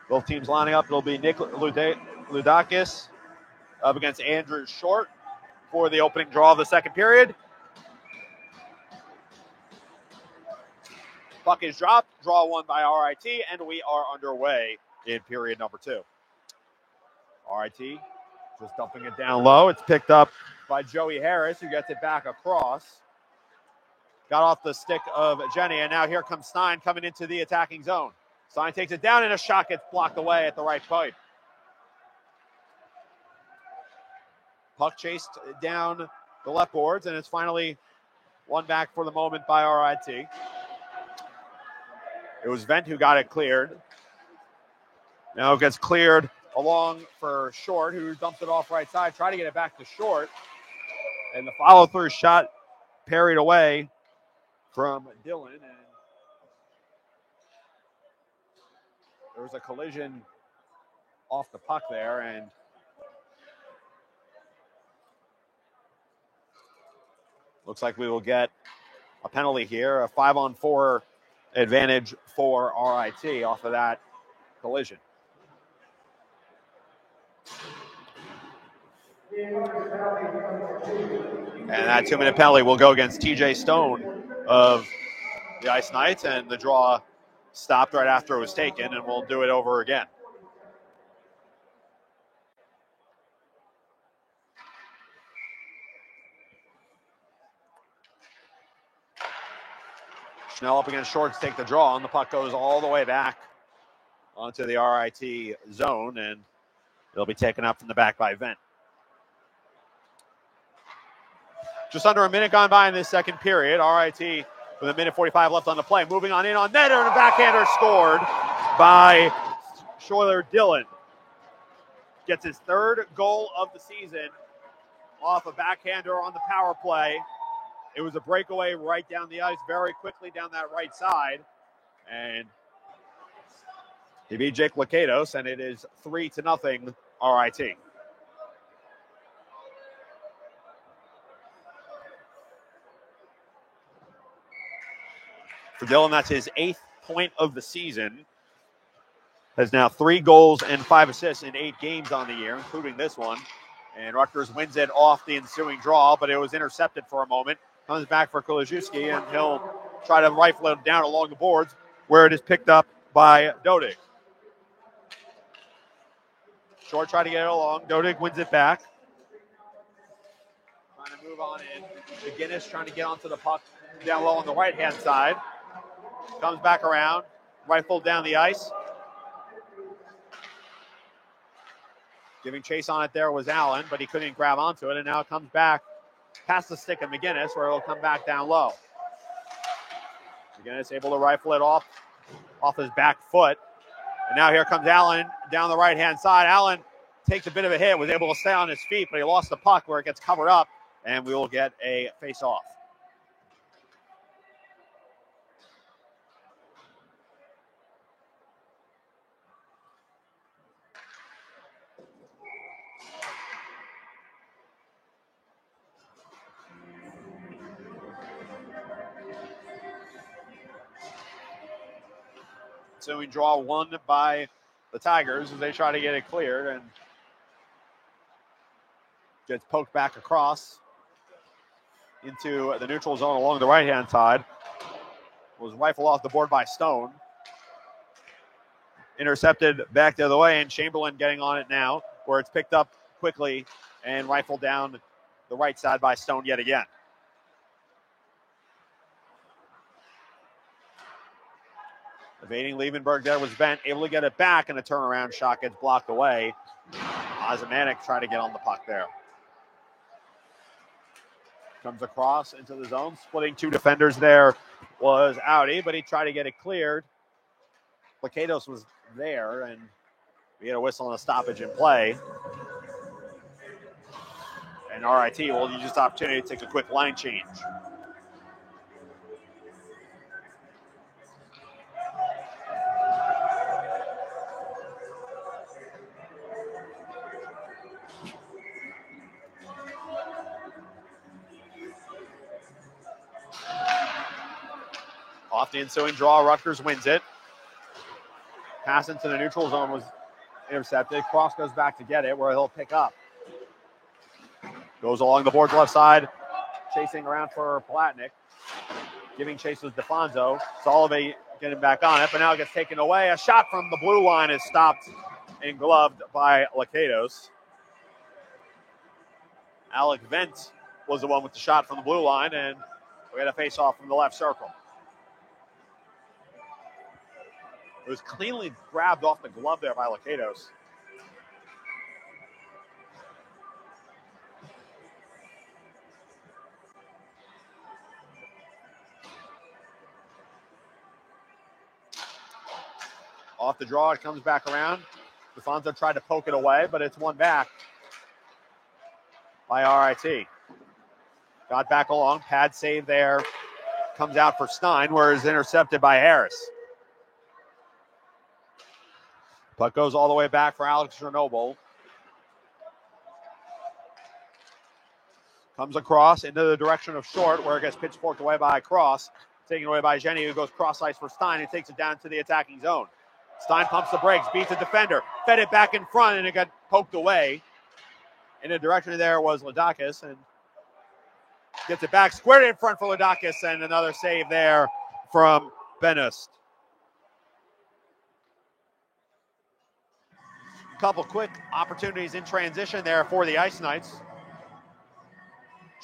Both teams lining up. It'll be Nick Ludakis up against Andrew Short for the opening draw of the second period. Puck is dropped. Draw one by RIT, and we are underway in period number 2. RIT just dumping it down low. It's picked up by Joey Harris, who gets it back across. Got off the stick of Jenny, and now here comes Stein coming into the attacking zone. Stein takes it down, and a shot gets blocked away at the right point. Puck chased down the left boards, and it's finally won back for the moment by RIT. It was Vent who got it cleared. Now it gets cleared along for Short, who dumps it off right side. Try to get it back to Short. And the follow-through shot parried away from Dillon. And there was a collision off the puck there. And looks like we will get a penalty here, a 5-on-4 advantage for RIT off of that collision. And that 2-minute penalty will go against TJ Stone of the Ice Knights, and the draw stopped right after it was taken, and we'll do it over again. Schnell up against Short to take the draw, and the puck goes all the way back onto the RIT zone, and it'll be taken up from the back by Vent. Just under a minute gone by in this second period. RIT with 1:45 left on the play. Moving on in on net, and a backhander scored by Schuyler Dillon. Gets his third goal of the season off a backhander on the power play. It was a breakaway right down the ice, very quickly down that right side. And he beat Jake Lakatos, and it is 3-0 RIT. For Dillon, that's his 8th point of the season. Has now 3 goals and 5 assists in 8 games on the year, including this one. And Rutgers wins it off the ensuing draw, but it was intercepted for a moment. Comes back for Kolajewski, and he'll try to rifle it down along the boards, where it is picked up by Dodig. Short tried to get it along. Dodig wins it back. Trying to move on in. McGinnis trying to get onto the puck down low on the right-hand side. Comes back around. Rifled down the ice. Giving chase on it there was Allen, but he couldn't grab onto it, and now it comes back past the stick of McGinnis, where it'll come back down low. McGinnis able to rifle it off his back foot. And now here comes Allen down the right-hand side. Allen takes a bit of a hit, was able to stay on his feet, but he lost the puck where it gets covered up, and we will get a face-off. So we draw one by the Tigers as they try to get it cleared, and gets poked back across into the neutral zone along the right-hand side. Was rifled off the board by Stone. Intercepted back the other way, and Chamberlain getting on it now, where it's picked up quickly and rifled down the right side by Stone yet again. Evading Liebenberg there was Bent, able to get it back, and a turnaround shot gets blocked away. Osmanek trying to get on the puck there. Comes across into the zone, splitting two defenders there was Audi, but he tried to get it cleared. Lakatos was there, and we had a whistle and a stoppage in play. And RIT will use this opportunity to take a quick line change. Off the ensuing draw, Rutgers wins it. Pass into the neutral zone was intercepted. Cross goes back to get it, where he'll pick up. Goes along the board's left side, chasing around for Palatnik. Giving chase with DeFonso. Solovey getting back on it, but now it gets taken away. A shot from the blue line is stopped and gloved by Lakatos. Alec Vent was the one with the shot from the blue line, and we had a face-off from the left circle. It was cleanly grabbed off the glove there by Lakatos. Off the draw, it comes back around. DeFonso tried to poke it away, but it's won back by RIT. Got back along, pad save there. Comes out for Stein, where it's intercepted by Harris. Puck goes all the way back for Alex Chernobyl. Comes across into the direction of Short, where it gets pitchforked away by Cross. Taken away by Jenny, who goes cross-ice for Stein and takes it down to the attacking zone. Stein pumps the brakes, beats a defender, fed it back in front, and it got poked away. In the direction there was Ladakis, and gets it back, squared it in front for Ladakis, and another save there from Benust. Couple quick opportunities in transition there for the Ice Knights.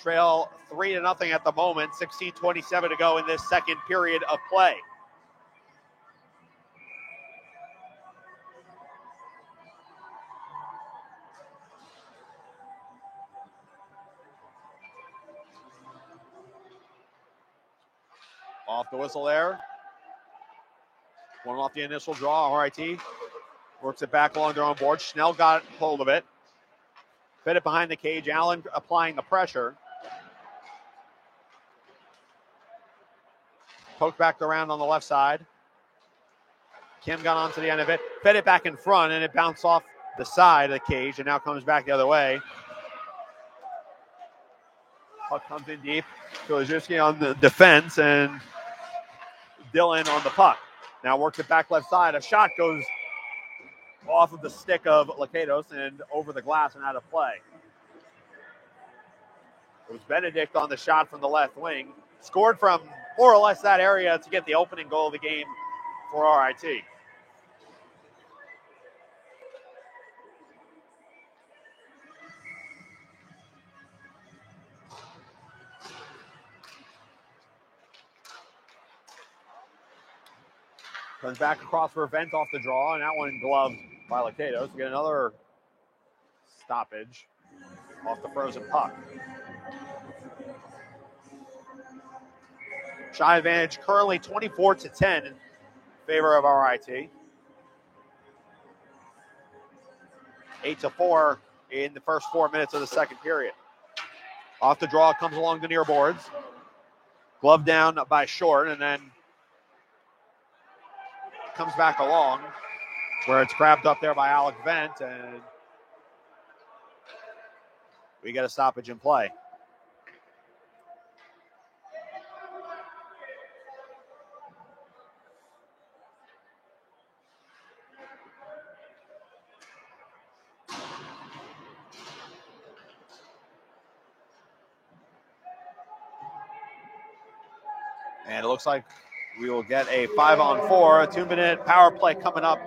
Trail 3-0 at the moment, 16:27 to go in this second period of play. Off the whistle there. One off the initial draw, RIT. Works it back along their own board. Schnell got hold of it. Fed it behind the cage. Allen applying the pressure. Poked back around on the left side. Kim got onto the end of it. Fed it back in front, and it bounced off the side of the cage and now comes back the other way. Puck comes in deep. Filizewski on the defense, and Dillon on the puck. Now works it back left side. A shot goes off of the stick of Lakatos and over the glass and out of play. It was Benedict on the shot from the left wing. Scored from more or less that area to get the opening goal of the game for RIT. Comes back across for Vent off the draw, and that one gloved by Lakatos. We get another stoppage off the frozen puck. Shot advantage currently 24-10 in favor of RIT. 8-4 in the first 4 minutes of the second period. Off the draw, comes along the near boards. Glove down by Short, and then comes back along where it's grabbed up there by Alec Vent, and we get a stoppage in play. And it looks like we will get a 5-on-4, a 2-minute power play coming up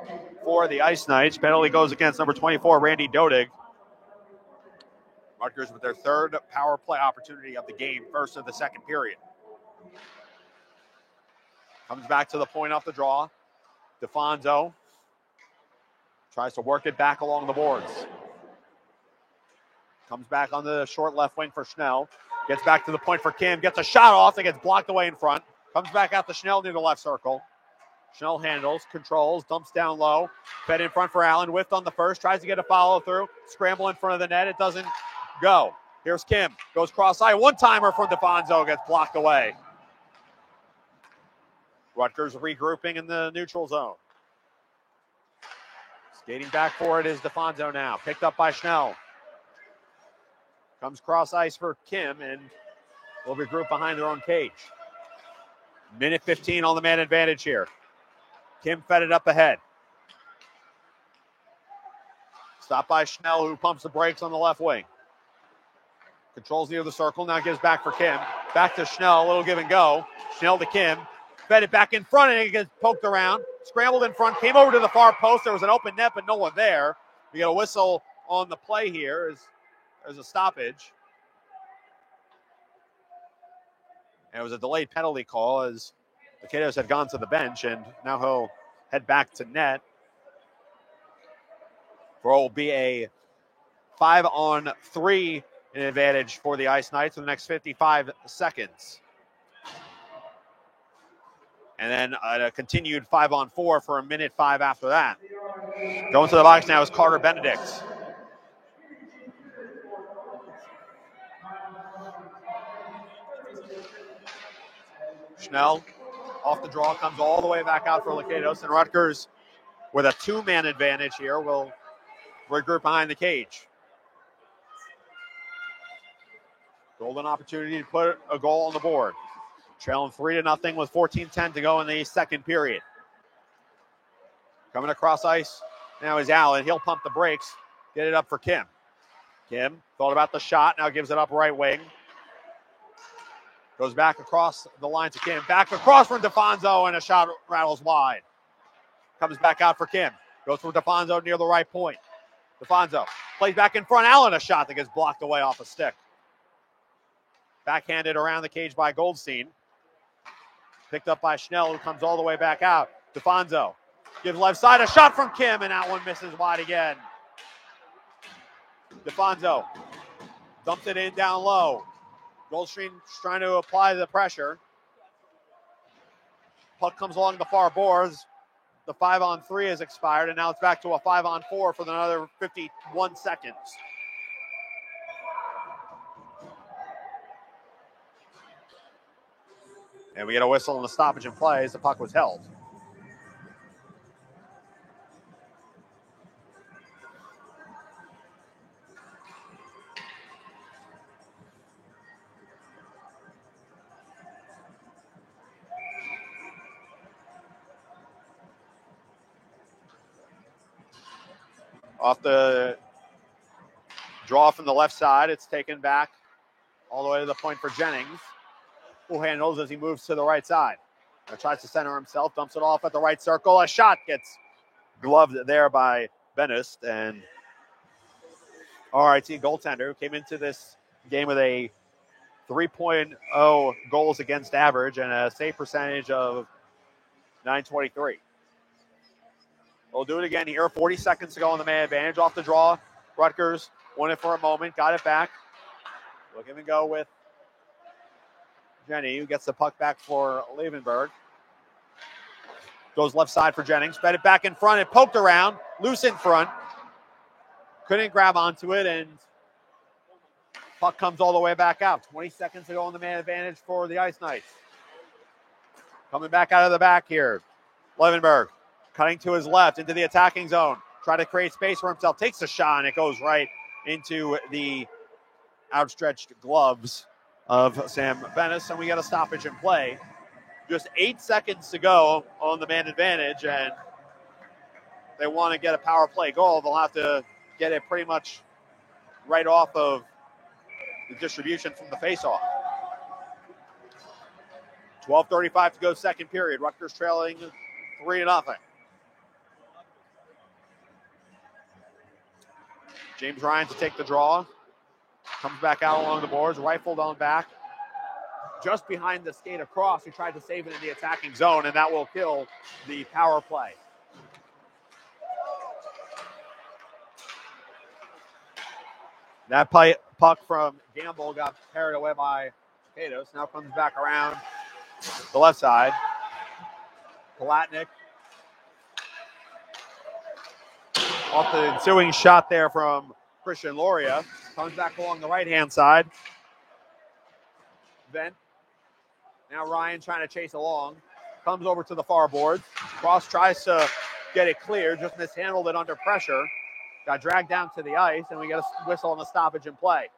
for the Ice Knights. Penalty goes against number 24, Randy Dodig. Rutgers with their third power play opportunity of the game, first of the second period. Comes back to the point off the draw. DeFonso tries to work it back along the boards. Comes back on the short left wing for Schnell. Gets back to the point for Kim. Gets a shot off that gets blocked away in front. Comes back out to Schnell near the left circle. Schnell handles, controls, dumps down low. Fed in front for Allen. Whiffed on the first. Tries to get a follow through. Scramble in front of the net. It doesn't go. Here's Kim. Goes cross-eye. One-timer from DeFonso. Gets blocked away. Rutgers regrouping in the neutral zone. Skating back for it is DeFonso now. Picked up by Schnell. Comes cross ice for Kim, and will regroup behind their own cage. Minute 15 on the man advantage here. Kim fed it up ahead. Stopped by Schnell, who pumps the brakes on the left wing. Controls near the circle, now gives back for Kim. Back to Schnell, a little give and go. Schnell to Kim. Fed it back in front, and it gets poked around. Scrambled in front, came over to the far post. There was an open net, but no one there. We got a whistle on the play here. There's a stoppage. And it was a delayed penalty call as the Katos had gone to the bench, and now he'll head back to net. For what will be a 5-on-3 advantage for the Ice Knights for the next 55 seconds. And then a continued 5-on-4 for a minute 5 after that. Going to the box now is Carter Benedict. Schnell off the draw, comes all the way back out for Lakatos, and Rutgers with a 2-man advantage here will regroup behind the cage. Golden opportunity to put a goal on the board. Trailing 3-0 with 14:10 to go in the second period. Coming across ice now is Allen. He'll pump the brakes, get it up for Kim. Kim thought about the shot, now gives it up right wing. Goes back across the line to Kim. Back across from DeFonso, and a shot rattles wide. Comes back out for Kim. Goes for DeFonso near the right point. DeFonso plays back in front. Allen, a shot that gets blocked away off a stick. Backhanded around the cage by Goldstein. Picked up by Schnell, who comes all the way back out. DeFonso gives left side. A shot from Kim, and that one misses wide again. DeFonso dumps it in down low. Goldstein trying to apply the pressure. Puck comes along the far boards. The 5-on-3 has expired, and now it's back to a 5-on-4 for another 51 seconds. And we get a whistle and a stoppage in play as the puck was held. Off the draw from the left side, it's taken back all the way to the point for Jennings, who handles as he moves to the right side. Tries to center himself, dumps it off at the right circle. A shot gets gloved there by Benest, and RIT goaltender, who came into this game with a 3.0 goals against average and a save percentage of .923. We'll do it again here. 40 seconds to go on the man advantage. Off the draw, Rutgers won it for a moment, got it back. We'll give and go with Jenny, who gets the puck back for Levenberg. Goes left side for Jennings. Fed it back in front. It poked around. Loose in front. Couldn't grab onto it, and puck comes all the way back out. 20 seconds to go on the man advantage for the Ice Knights. Coming back out of the back here. Levenberg cutting to his left into the attacking zone. Trying to create space for himself. Takes a shot, and it goes right into the outstretched gloves of Sam Bennis, and we got a stoppage in play. Just 8 seconds to go on the man advantage, and they want to get a power play goal. They'll have to get it pretty much right off of the distribution from the faceoff. 12:35 to go, second period. Rutgers trailing 3-0. James Ryan to take the draw. Comes back out along the boards, rifled on back. Just behind the skate across, he tried to save it in the attacking zone, and that will kill the power play. That puck from Gamble got carried away by Katos. Now comes back around the left side. Palatnik off the ensuing shot there from Christian Loria. Comes back along the right-hand side. Vent. Now Ryan trying to chase along. Comes over to the far boards. Cross tries to get it clear, just mishandled it under pressure. Got dragged down to the ice, and we get a whistle on the stoppage in play.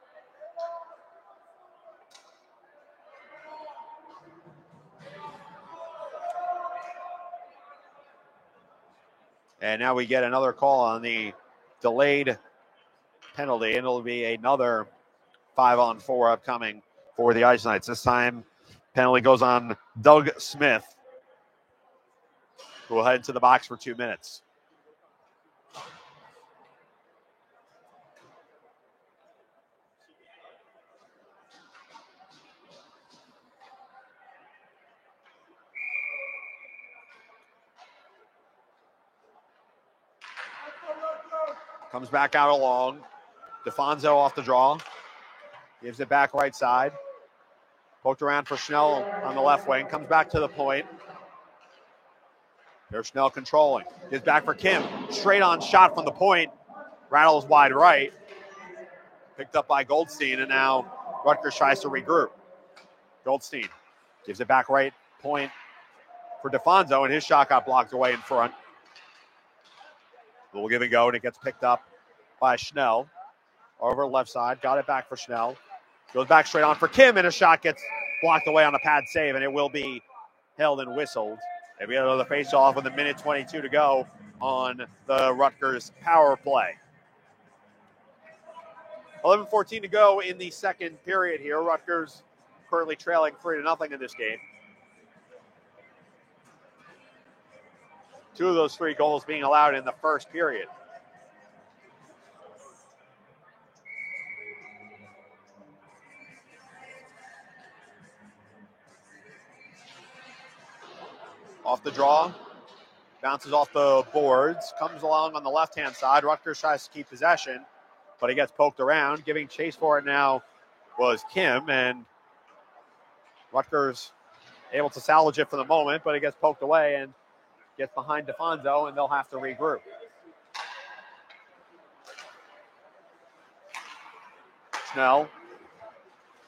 And now we get another call on the delayed penalty, and it'll be another 5-on-4 upcoming for the Ice Knights. This time, penalty goes on Doug Smith, who will head into the box for 2 minutes. Comes back out along. DeFonso off the draw. Gives it back right side. Poked around for Schnell on the left wing. Comes back to the point. There's Schnell controlling. Gives back for Kim. Straight on shot from the point. Rattles wide right. Picked up by Goldstein, and now Rutgers tries to regroup. Goldstein gives it back right point for DeFonso, and his shot got blocked away in front. We'll give it a go, and it gets picked up by Schnell. Over left side, got it back for Schnell. Goes back straight on for Kim, and a shot gets blocked away on a pad save, and it will be held and whistled. And we got another face-off with 1:22 to go on the Rutgers power play. 11:14 to go in the second period here. Rutgers currently trailing 3-0 in this game. 2 of those 3 goals being allowed in the first period. Off the draw, bounces off the boards, comes along on the left-hand side. Rutgers tries to keep possession, but he gets poked around. Giving chase for it now was Kim, and Rutgers able to salvage it for the moment, but it gets poked away and gets behind DeFonso, and they'll have to regroup. Schnell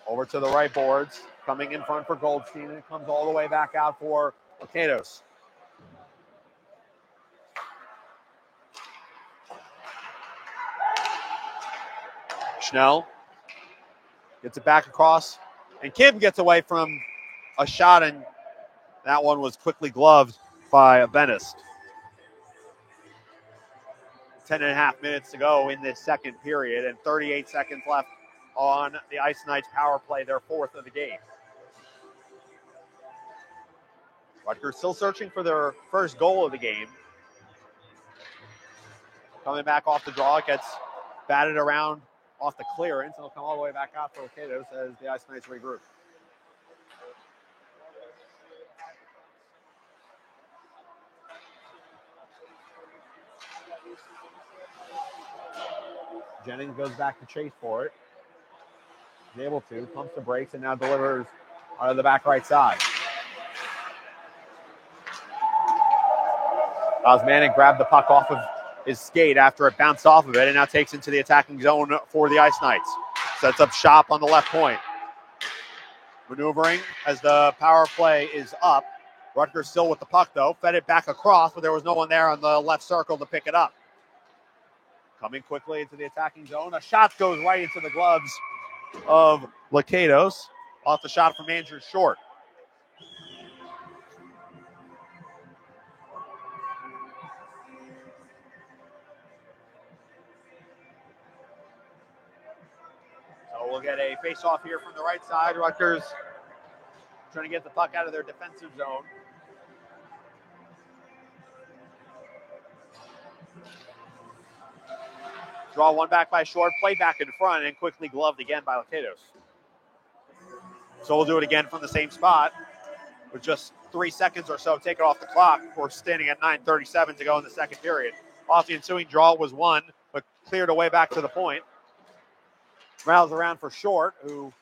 over to the right boards, coming in front for Goldstein, and it comes all the way back out for Katos. Schnell gets it back across, and Kim gets away from a shot, and that one was quickly gloved by Benist. 10.5 minutes to go in this second period, and 38 seconds left on the Ice Knights power play, their 4th of the game. Rutgers still searching for their first goal of the game. Coming back off the draw, it gets batted around off the clearance, and it'll come all the way back out for Katos as the Ice Knights regroup. Jennings goes back to chase for it. He's able to, pumps the brakes, and now delivers out of the back right side. Osmanic grabbed the puck off of his skate after it bounced off of it, and now takes into the attacking zone for the Ice Knights. Sets up shop on the left point. Maneuvering as the power play is up. Rutgers still with the puck, though. Fed it back across, but there was no one there on the left circle to pick it up. Coming quickly into the attacking zone. A shot goes right into the gloves of Lakatos off the shot from Andrew Short. So we'll get a face-off here from the right side. Rutgers trying to get the puck out of their defensive zone. Draw one back by Short, play back in front, and quickly gloved again by Lakatos. So we'll do it again from the same spot with just 3 seconds or so taken off the clock. We're standing at 9:37 to go in the second period. Off the ensuing draw was one, but cleared away back to the point. rattles around for Short, who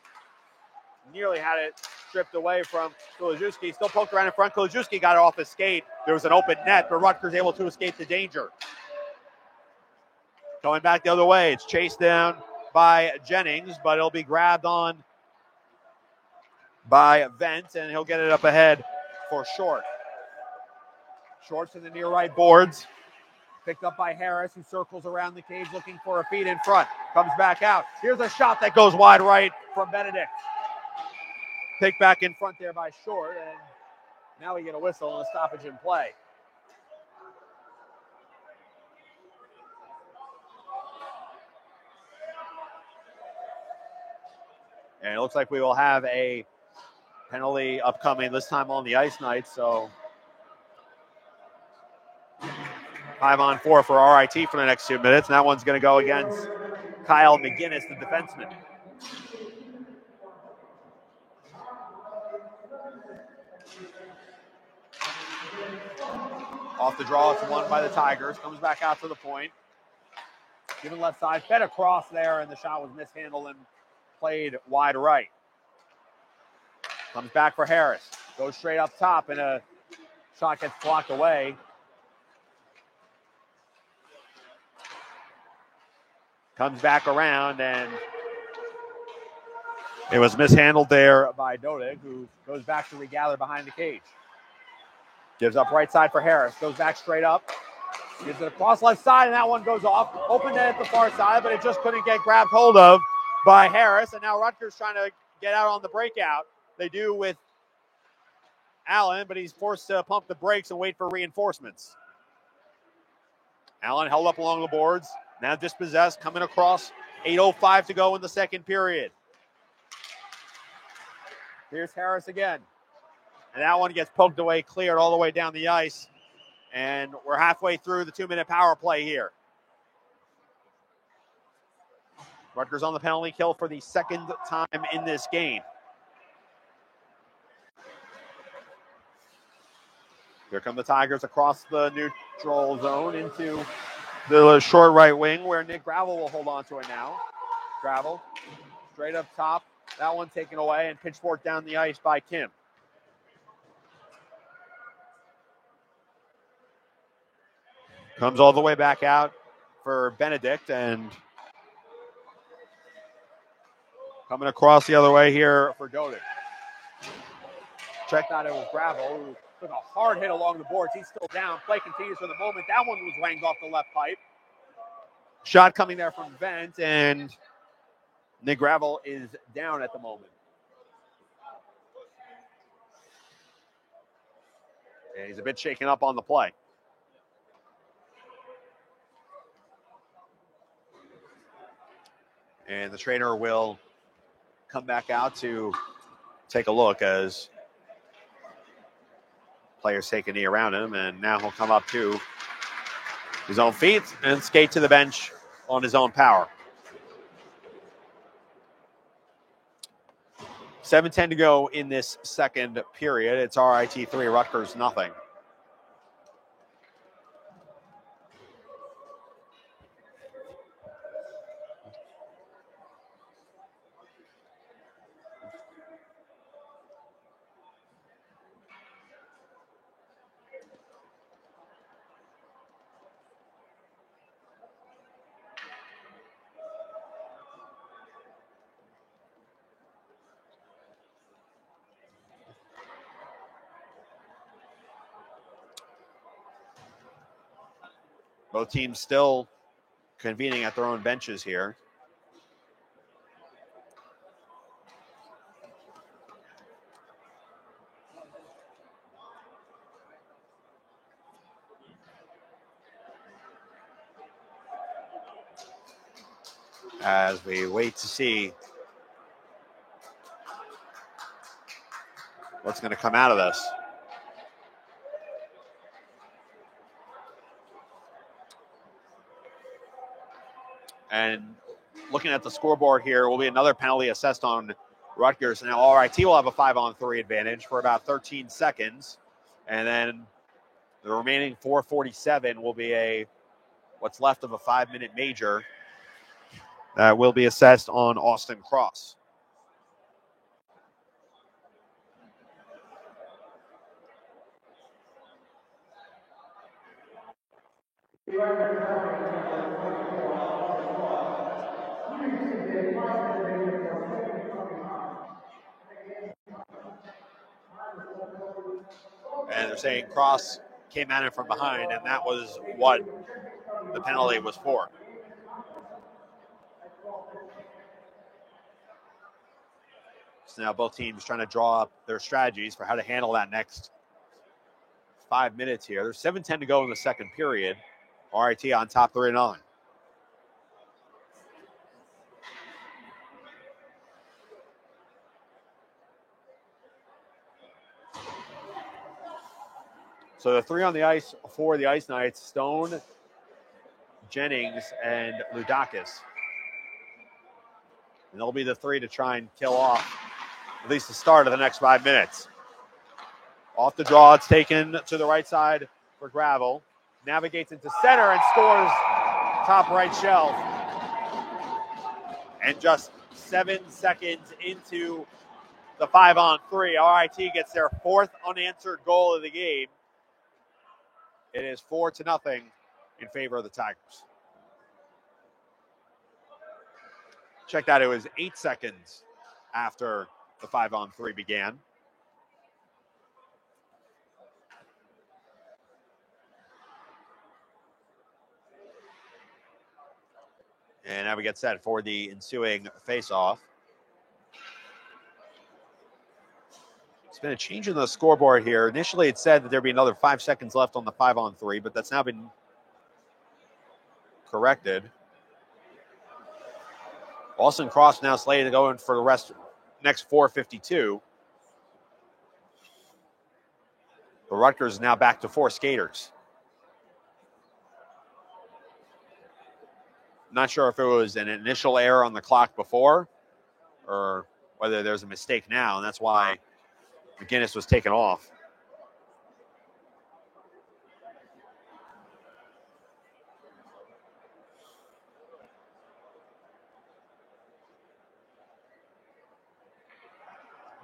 nearly had it stripped away from Kulajewski. Still poked around in front. Kulajewski got it off his skate. There was an open net, but Rutgers able to escape the danger. Going back the other way, it's chased down by Jennings, but it'll be grabbed on by Vent, and he'll get it up ahead for Short. Short's in the near right boards. Picked up by Harris, who circles around the cage looking for a feed in front. Comes back out. Here's a shot that goes wide right from Benedict. Picked back in front there by Short, and now we get a whistle and a stoppage in play. And it looks like we will have a penalty upcoming, this time on the ice night. So 5-on-4 for RIT for the next 2 minutes. And that one's going to go against Kyle McGinnis, the defenseman. Off the draw, it's won by the Tigers. Comes back out to the point. Given left side, fed across there, and the shot was mishandled and played wide right. Comes back for Harris. Goes straight up top, and a shot gets blocked away. Comes back around, and it was mishandled there by Dodig, who goes back to regather behind the cage. Gives up right side for Harris. Goes back straight up. Gives it across left side, and that one goes off. Open net at the far side, but it just couldn't get grabbed hold of by Harris. And now Rutgers trying to get out on the breakout. They do with Allen, but he's forced to pump the brakes and wait for reinforcements. Allen held up along the boards. Now dispossessed, coming across. 8:05 to go in the second period. Here's Harris again. And that one gets poked away, cleared all the way down the ice. And we're halfway through the 2-minute power play here. Rutgers on the penalty kill for the second time in this game. Here come the Tigers across the neutral zone into the short right wing, where Nick Gravel will hold on to it now. Gravel straight up top. That one taken away and pitchforked down the ice by Kim. Comes all the way back out for Benedict, and coming across the other way here for Dodig. Checked out, it was Gravel, who took a hard hit along the boards. He's still down. Play continues for the moment. That one was wanged off the left pipe. Shot coming there from Vent, and Nick Gravel is down at the moment. And he's a bit shaken up on the play. And the trainer will come back out to take a look as players take a knee around him. And now he'll come up to his own feet and skate to the bench on his own power. 7:10 to go in this second period. It's RIT 3, Rutgers nothing. Both teams still convening at their own benches here. As we wait to see what's going to come out of this. And looking at the scoreboard here, will be another penalty assessed on Rutgers. Now, RIT will have a 5-on-3 advantage for about 13 seconds. And then the remaining 4:47 will be what's left of a 5-minute major That will be assessed on Austin Cross. And they're saying Cross came at him from behind, and that was what the penalty was for. So now both teams trying to draw up their strategies for how to handle that next 5 minutes here. There's 7:10 to go in the second period. RIT on top 3-0. So the three on the ice for the Ice Knights: Stone, Jennings, and Ludakis. And they'll be the three to try and kill off at least the start of the next 5 minutes. Off the draw, it's taken to the right side for Gravel. Navigates into center and scores top right shelf. And just 7 seconds into the 5-on-3, RIT gets their fourth unanswered goal of the game. It is 4-0 in favor of the Tigers. Check that, it was 8 seconds after the 5-on-3 began. And now we get set for the ensuing face-off. It's been a change in the scoreboard here. Initially, it said that there'd be another 5 seconds left on the 5-on-3, but that's now been corrected. Austin Cross now slated to go in for the next 4:52. The Rutgers is now back to 4 skaters. Not sure if it was an initial error on the clock before or whether there's a mistake now, and that's why McGinnis was taken off.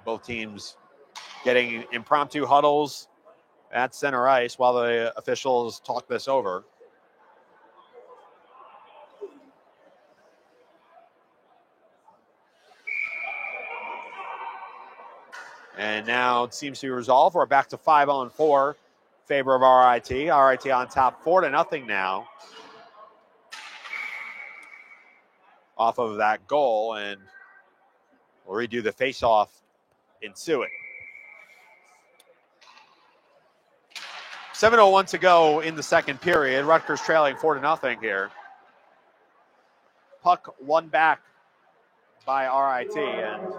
Both teams getting impromptu huddles at center ice while the officials talk this over. And now it seems to be resolved. We're back to 5-on-4 in favor of RIT. RIT on top 4-0 now off of that goal. And we'll redo the face-off ensuing. 7:01 to go in the second period. Rutgers trailing 4-0 here. Puck won back by RIT and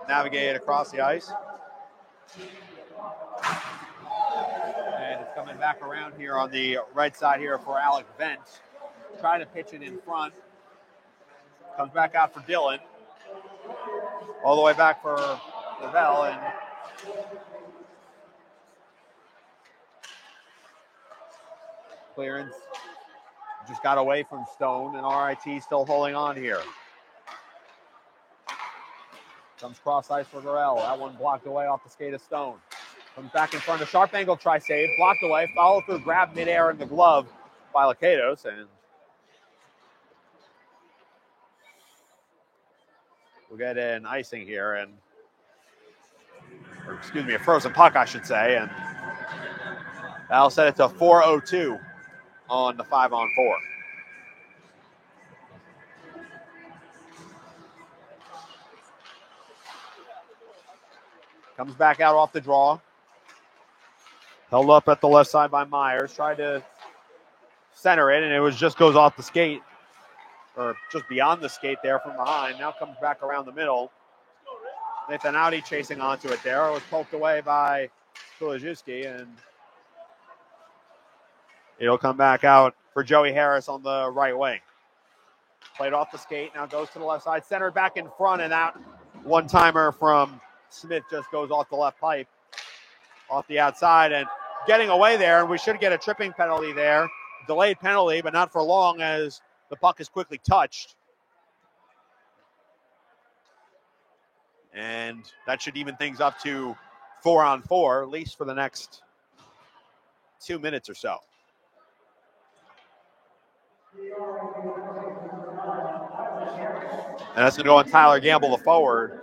navigated across the ice. And it's coming back around here on the right side here for Alec Vent. Trying to pitch it in front. Comes back out for Dillon. All the way back for Lavelle, and clearance just got away from Stone, and RIT still holding on here. Comes cross ice for Gorell. That one blocked away off the skate of Stone. Comes back in front of sharp angle, try save, blocked away, follow through, grab midair in the glove by Lakatos, and we'll get an icing here, and a frozen puck, I should say, and that'll set it to 4:02 on the 5-on-4. Comes back out off the draw. Held up at the left side by Myers. Tried to center it, and it just goes off the skate, or just beyond the skate there from behind. Now comes back around the middle. Nathan Audi chasing onto it there. It was poked away by Kulajewski, and it'll come back out for Joey Harris on the right wing. Played off the skate, now goes to the left side. Centered back in front, and that one-timer from Smith just goes off the left pipe, off the outside, and getting away there, and we should get a tripping penalty there. delayed penalty, but not for long as the puck is quickly touched. And that should even things up to 4-on-4, at least for the next 2 minutes or so. And that's going to go on Tyler Gamble, the forward.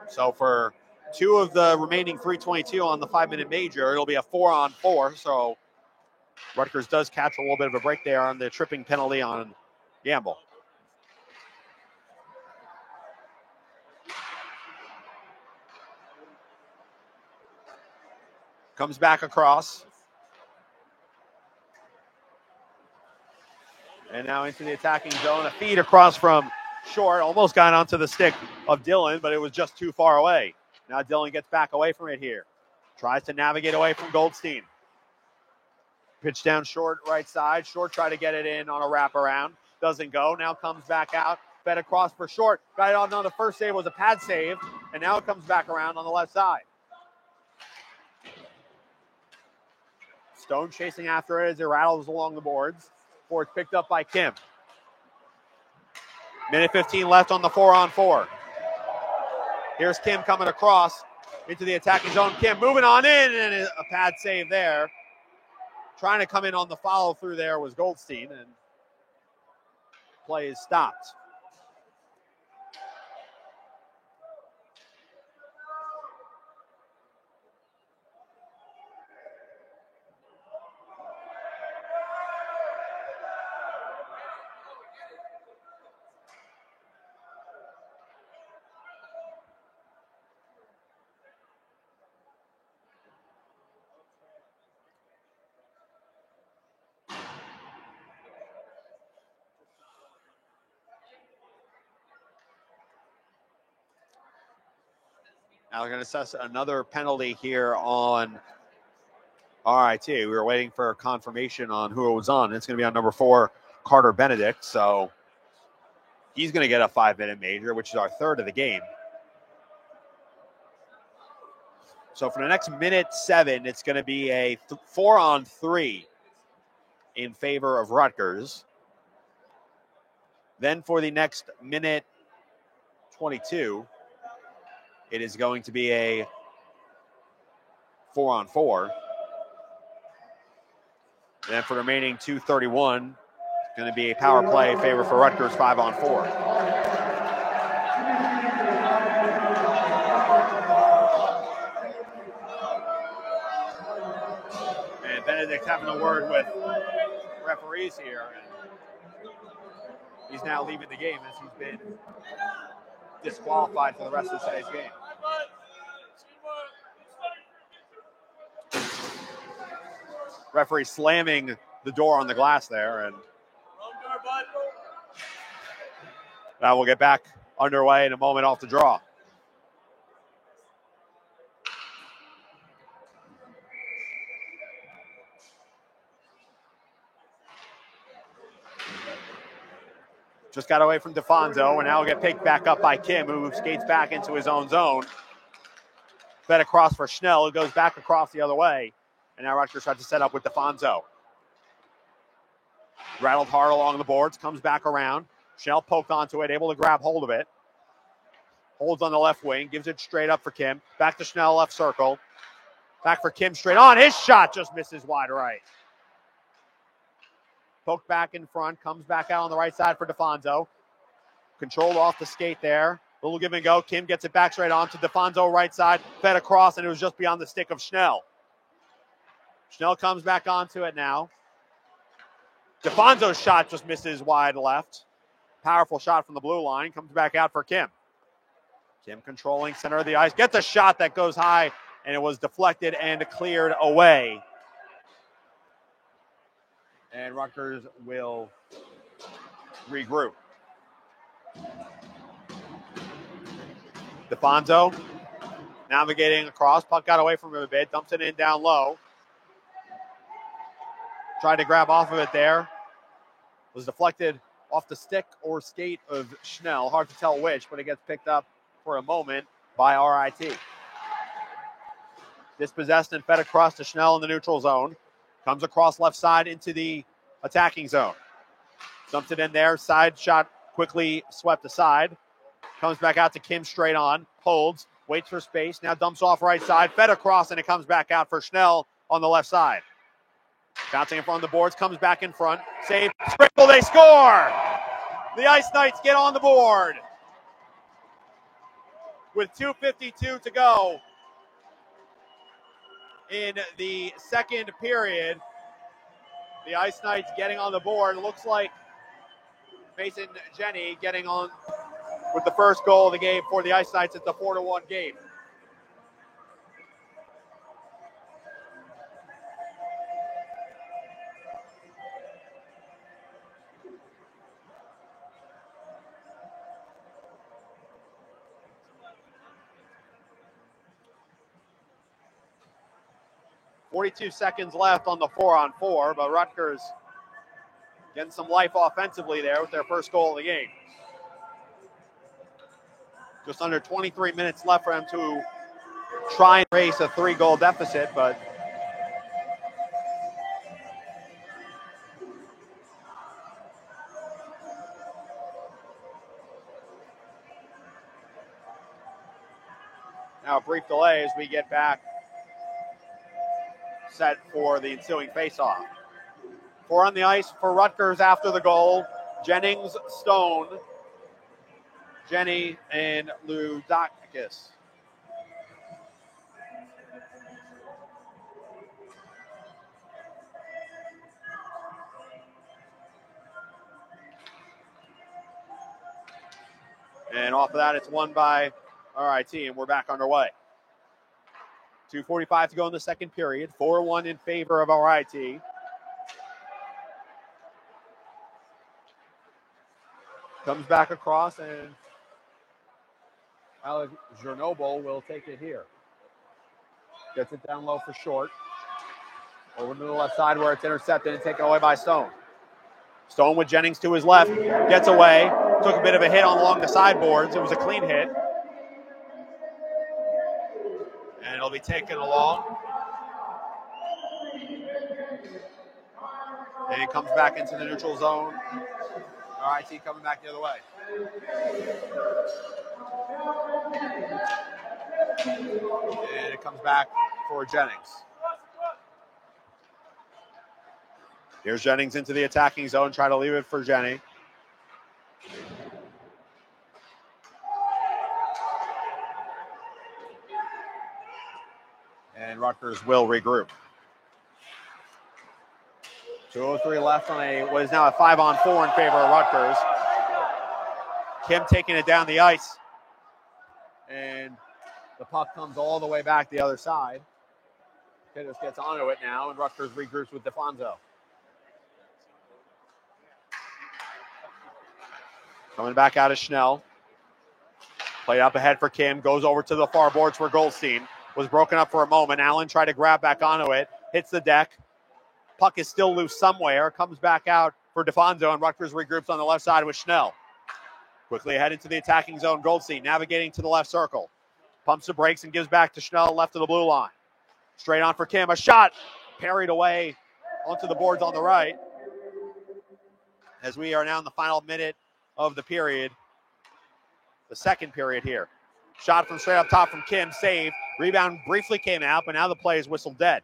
So for 2 of the remaining 3:22 on the 5-minute major, it'll be a 4-on-4. So Rutgers does catch a little bit of a break there on the tripping penalty on Gamble. Comes back across. And now into the attacking zone. A feed across from Short. Almost got onto the stick of Dillon, but it was just too far away. Now Dillon gets back away from it here. Tries to navigate away from Goldstein. Pitch down Short, right side. Short tried to get it in on a wraparound. Doesn't go. Now comes back out. Fed across for Short. Got it on. No, the first save was a pad save. And now it comes back around on the left side. Stone chasing after it as it rattles along the boards. Before it's picked up by Kim. Minute 15 left on the 4-on-4. Here's Kim coming across into the attacking zone. Kim moving on in, and a pad save there. Trying to come in on the follow through there was Goldstein, and play is stopped. Now they're going to assess another penalty here on RIT. We were waiting for confirmation on who it was on. It's going to be on number 4, Carter Benedict. So he's going to get a 5-minute major, which is our 3rd of the game. So for the next minute 7, it's going to be a 4-on-3 in favor of Rutgers. Then for the next minute 22, it is going to be a 4-on-4. And then for the remaining 2:31, it's going to be a power play in favor for Rutgers, 5-on-4. And Benedict's having a word with referees here. And he's now leaving the game as he's been disqualified for the rest of today's game. Referee slamming the door on the glass there, and now we'll get back underway in a moment off the draw. Just got away from DeFonso, and now will get picked back up by Kim, who skates back into his own zone. Fed across for Schnell, who goes back across the other way. And now Rutgers tries to set up with DeFonso. Rattled hard along the boards, comes back around. Schnell poked onto it, able to grab hold of it. Holds on the left wing, gives it straight up for Kim. Back to Schnell, left circle. Back for Kim, straight on. His shot just misses wide right. Poked back in front, comes back out on the right side for DeFonso. Controlled off the skate there. Little give and go. Kim gets it back straight on to DeFonso right side. Fed across, and it was just beyond the stick of Schnell. Schnell comes back onto it now. DeFonso's shot just misses wide left. Powerful shot from the blue line. Comes back out for Kim. Kim controlling center of the ice. Gets a shot that goes high, and it was deflected and cleared away. And Rutgers will regroup. DeFonso navigating across. Puck got away from him a bit. Dumps it in down low. Tried to grab off of it there. Was deflected off the stick or skate of Schnell. Hard to tell which, but it gets picked up for a moment by RIT. Dispossessed and fed across to Schnell in the neutral zone. Comes across left side into the attacking zone. Dumps it in there. Side shot quickly swept aside. Comes back out to Kim straight on. Holds. Waits for space. Now dumps off right side. Fed across, and it comes back out for Schnell on the left side. Bouncing in front of the boards. Comes back in front. Save. Sprinkle. They score! The Ice Knights get on the board. With 2:52 to go in the second period. The Ice Knights getting on the board. It looks like Mason Jenny getting on with the first goal of the game for the Ice Knights. It's a 4-1 game. .42 seconds left on the 4-on-4, but Rutgers getting some life offensively there with their first goal of the game. Just under 23 minutes left for them to try and race a 3-goal deficit, but now a brief delay as we get back set for the ensuing faceoff. 4 on the ice for Rutgers after the goal. Jennings, Stone, Jenny, and Ludakis. And off of that, it's won by RIT, and we're back underway. 2:45 to go in the second period. 4-1 in favor of RIT. Comes back across, and Alex Chernobyl will take it here. Gets it down low for short. Over to the left side where it's intercepted and taken away by Stone. Stone with Jennings to his left. Gets away. Took a bit of a hit along the sideboards. It was a clean hit. And it'll be taken along. And it comes back into the neutral zone. RIT coming back the other way. And it comes back for Jennings. Here's Jennings into the attacking zone. Try to leave it for Jenny. And Rutgers will regroup. 2:03 left on what is now a 5-on-4 in favor of Rutgers. Kim taking it down the ice. And the puck comes all the way back the other side. Pittos gets onto it now, and Rutgers regroups with DeFonso. Coming back out of Schnell. Play up ahead for Kim. Goes over to the far boards for Goldstein. Was broken up for a moment. Allen tried to grab back onto it. Hits the deck. Puck is still loose somewhere. Comes back out for DeFonso, and Rutgers regroups on the left side with Schnell. Quickly ahead into the attacking zone. Goldstein navigating to the left circle. Pumps the brakes and gives back to Schnell left of the blue line. Straight on for Kim. A shot parried away onto the boards on the right. As we are now in the final minute of the period. The second period here. Shot from straight up top from Kim. Save. Rebound briefly came out, but now the play is whistled dead.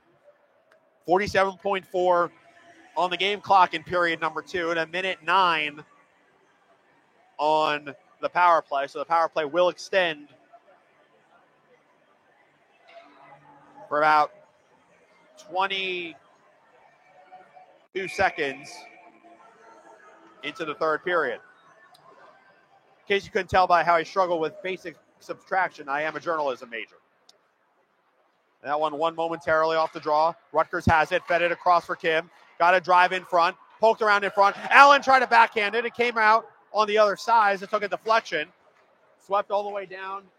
47.4 on the game clock in period number 2, and 1:09 on the power play. So the power play will extend for about 22 seconds into the third period. In case you couldn't tell by how I struggle with basic subtraction, I am a journalism major. That one won momentarily off the draw. Rutgers has it, fed it across for Kim. Got a drive in front, poked around in front. Allen tried to backhand it. It came out on the other side. It took a deflection. Swept all the way down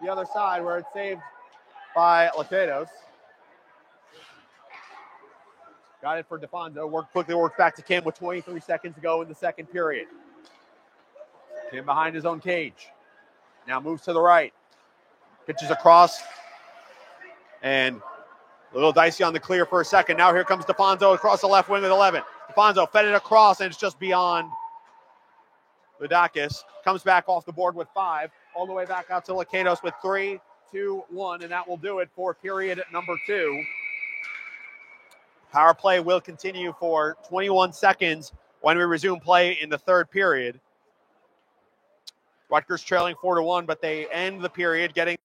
the other side where it's saved by Latedos. Got it for DeFonso. Quickly works back to Kim with 23 seconds to go in the second period. Kim behind his own cage. Now moves to the right. Pitches across. And A little dicey on the clear for a second. Now here comes DeFonso across the left wing with 11. DeFonso fed it across, and it's just beyond Ludakis. Comes back off the board with 5. All the way back out to Lakatos with 3, 2, 1, and that will do it for period number 2. Power play will continue for 21 seconds when we resume play in the third period. Rutgers trailing 4-1, but they end the period getting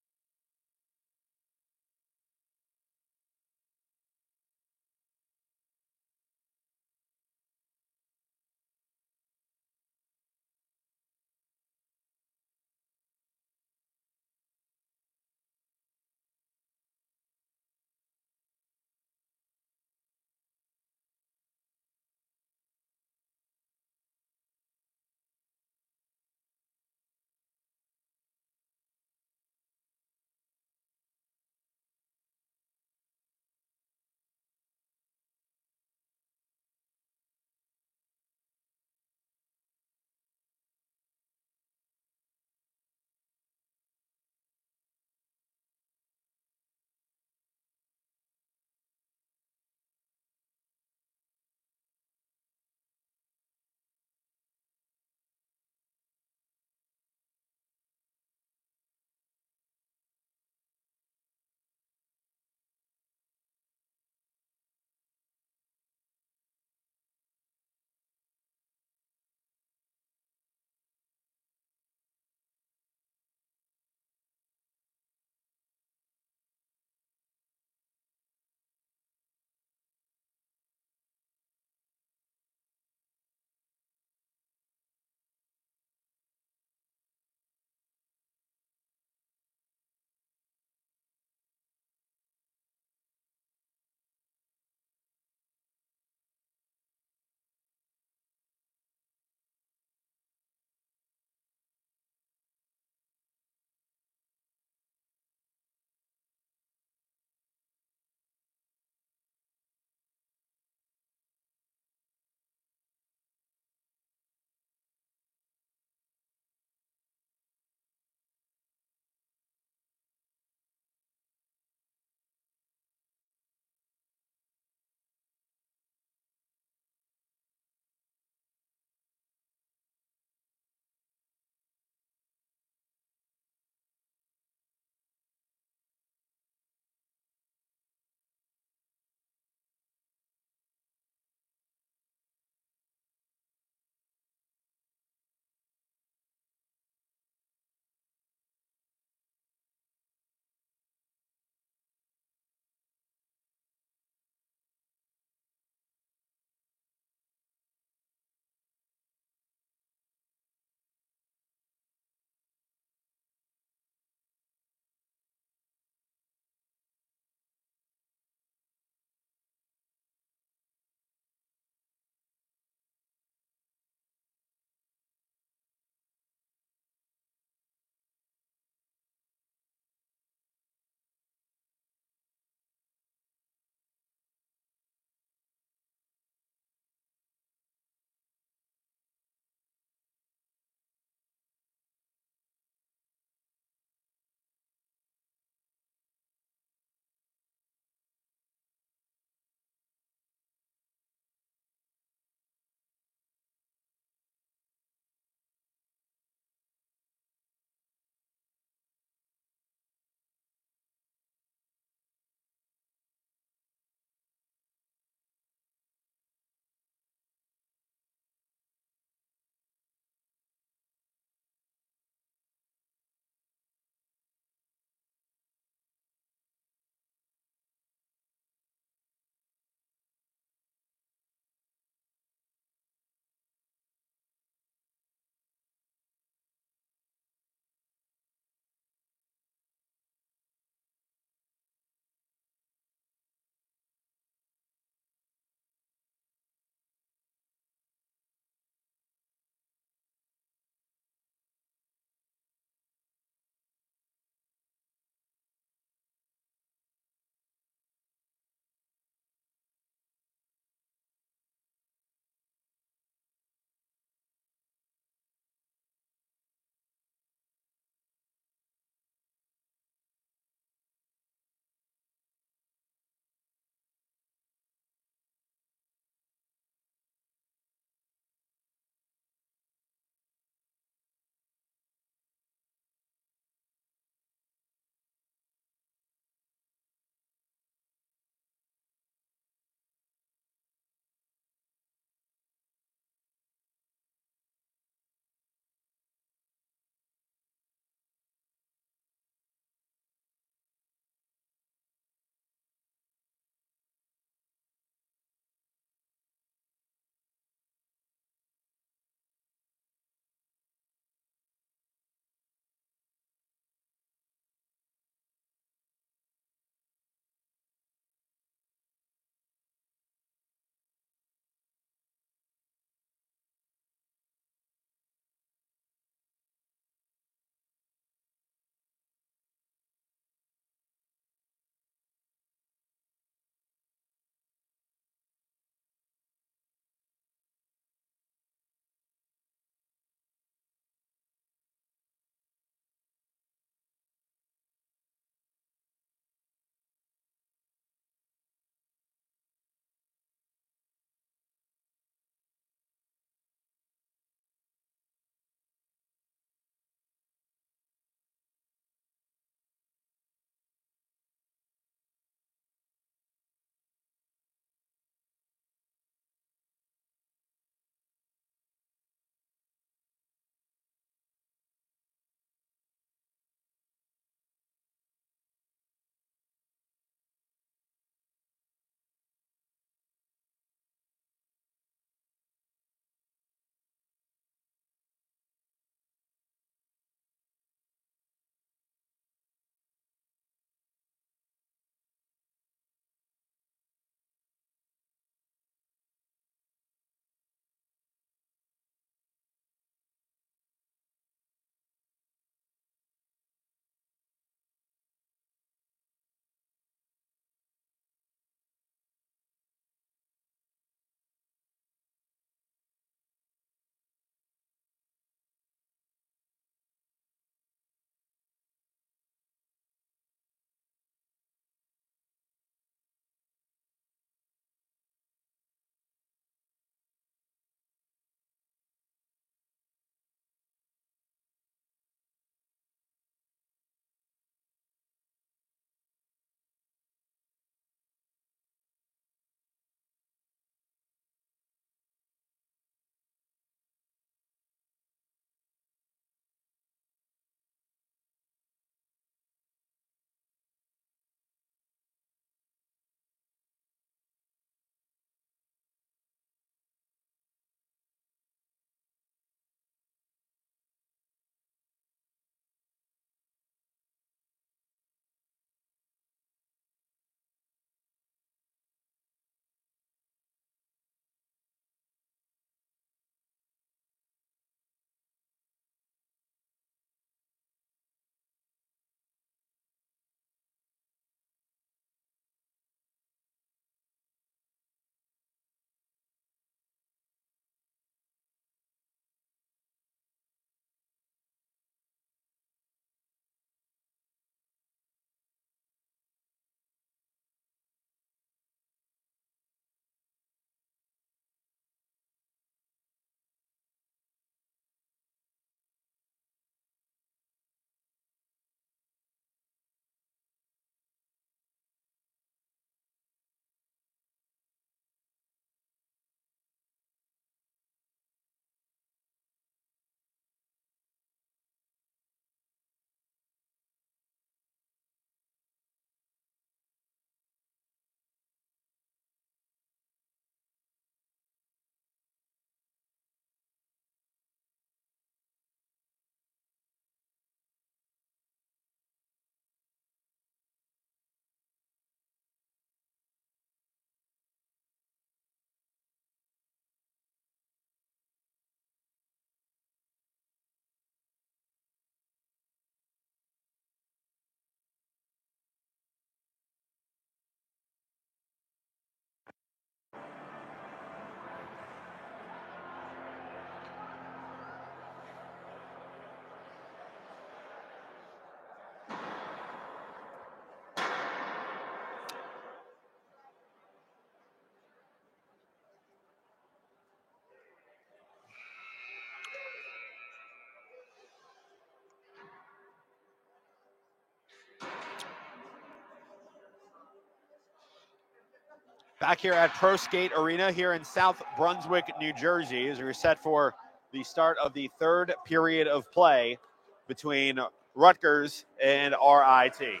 Back here at Pro Skate Arena here in South Brunswick, New Jersey, as we're set for the start of the third period of play between Rutgers and RIT.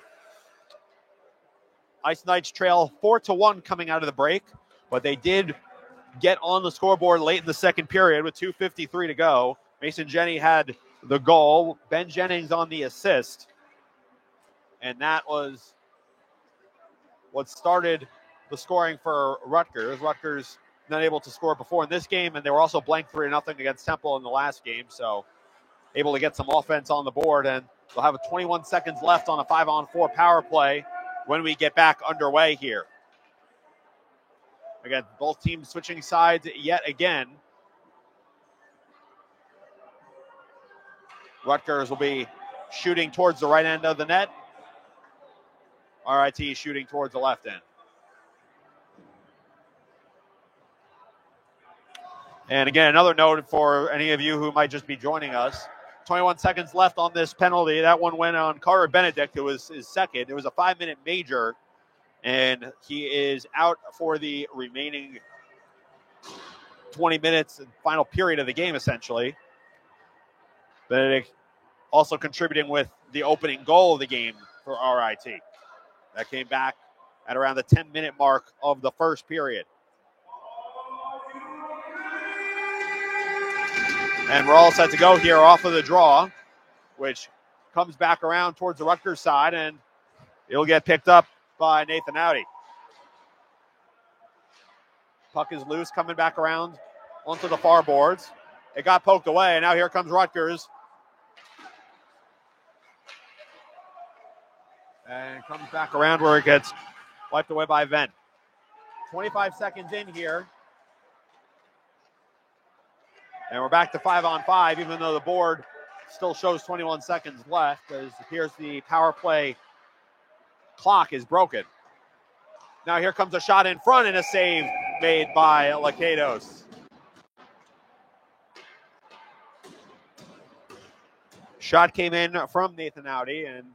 Ice Knights trail 4-1 coming out of the break, but they did get on the scoreboard late in the second period with 2:53 to go. Mason Jenny had the goal, Ben Jennings on the assist, and that was what started the scoring for Rutgers. Rutgers not able to score before in this game, and they were also blanked 3-0 against Temple in the last game, so able to get some offense on the board, and they'll have 21 seconds left on a 5-on-4 power play when we get back underway here. Again, both teams switching sides yet again. Rutgers will be shooting towards the right end of the net. RIT shooting towards the left end. And again, another note for any of you who might just be joining us. 21 seconds left on this penalty. That one went on Carter Benedict, who was his second. It was a 5-minute major, and he is out for the remaining 20 minutes and final period of the game, essentially. Benedict also contributing with the opening goal of the game for RIT. That came back at around the 10-minute mark of the first period. And we're all set to go here off of the draw, which comes back around towards the Rutgers side, and it'll get picked up by Nathan Audi. Puck is loose, coming back around onto the far boards. It got poked away, and now here comes Rutgers. And comes back around where it gets wiped away by Venn. 25 seconds in here. And we're back to 5-on-5, even though the board still shows 21 seconds left, as it appears the power play clock is broken. Now here comes a shot in front and a save made by Lakatos. Shot came in from Nathan Audi, and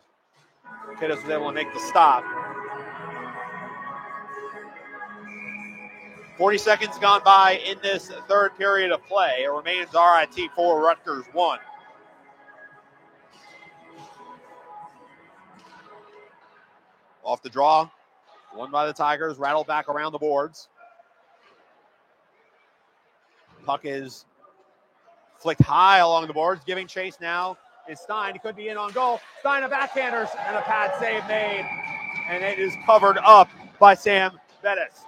Lakatos was able to make the stop. 40 seconds gone by in this third period of play. It remains RIT 4, Rutgers 1. Off the draw, won by the Tigers, rattled back around the boards. Puck is flicked high along the boards, giving chase now is Stein. He could be in on goal. Stein, a backhander, and a pad save made, and it is covered up by Sam Bettis.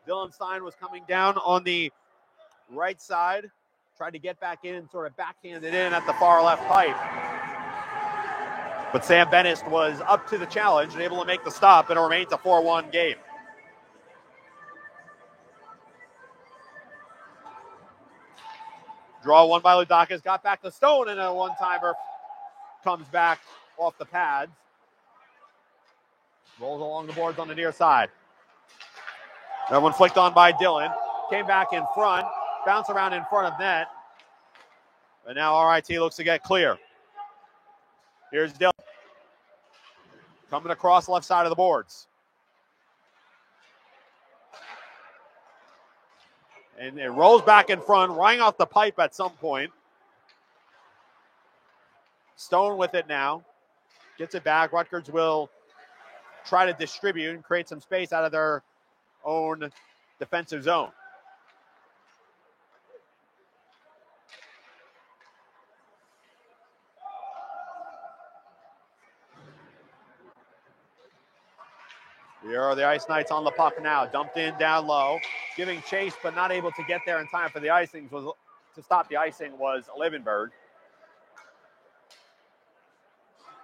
Dylan Stein was coming down on the right side, tried to get back in and sort of backhanded in at the far left pipe. But Sam Bettis was up to the challenge and able to make the stop, and it remains a 4-1 game. Draw won by Ludakis, got back to Stone, and a one-timer comes back off the pads. Rolls along the boards on the near side. That one flicked on by Dylan. Came back in front. Bounce around in front of net. And now RIT looks to get clear. Here's Dylan. Coming across left side of the boards. And it rolls back in front, running off the pipe at some point. Stone with it now. Gets it back. Rutgers will try to distribute and create some space out of their own defensive zone. Here are the Ice Knights on the puck now. Dumped in down low. Giving chase, but not able to get there in time for the icing. To stop the icing was Levenberg.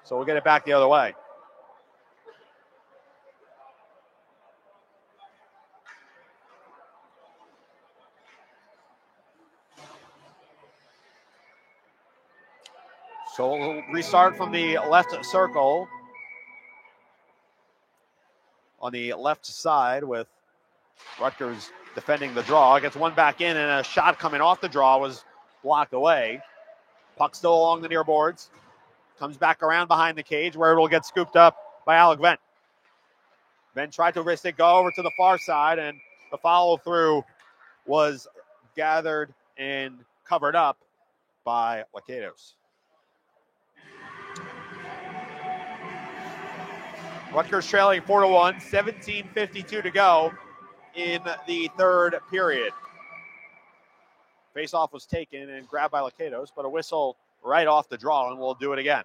So we'll get it back the other way. So we'll restart from the left circle. On the left side with Rutgers defending the draw. Gets one back in, and a shot coming off the draw was blocked away. Puck still along the near boards. Comes back around behind the cage where it will get scooped up by Alec Venn. Venn tried to wrist it, go over to the far side, and the follow-through was gathered and covered up by Lakatos. Rutgers trailing 4-1, 17:52 to go in the third period. Faceoff was taken and grabbed by Lakatos, but a whistle right off the draw, and we'll do it again.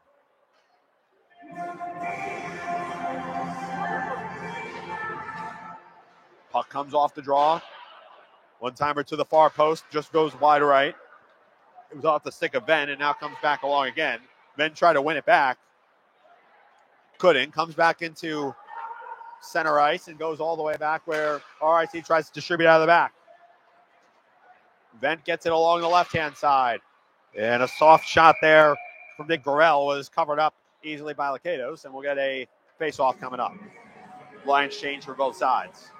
Puck comes off the draw. One-timer to the far post, just goes wide right. It was off the stick of Venn, and now comes back along again. Venn tried to win it back. Couldn't. Comes back into center ice and goes all the way back where RIT tries to distribute out of the back. Venn gets it along the left-hand side. And a soft shot there from Nick Gorell was covered up easily by Lakatos, and we'll get a face-off coming up. Lines change for both sides.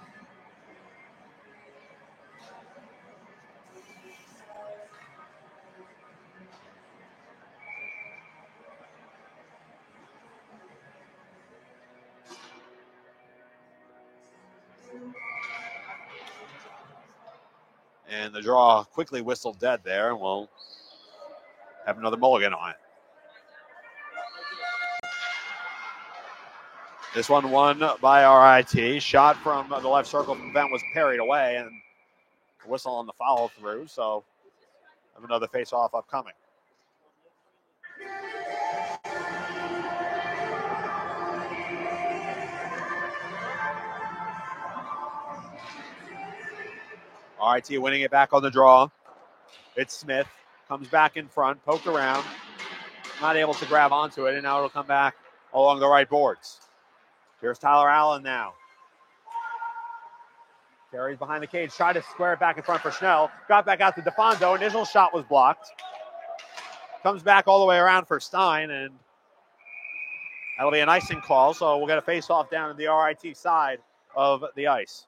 And the draw quickly whistled dead there, and we'll have another mulligan on it. This one won by RIT. Shot from the left circle from Venn was parried away, and whistle on the follow-through, so have another face-off upcoming. RIT winning it back on the draw. It's Smith. Comes back in front, poked around. Not able to grab onto it, and now it'll come back along the right boards. Here's Tyler Allen now. Carries behind the cage, tried to square it back in front for Schnell. Got back out to DeFonso. Initial shot was blocked. Comes back all the way around for Stein, and that'll be an icing call, so we'll get a face-off down to the RIT side of the ice.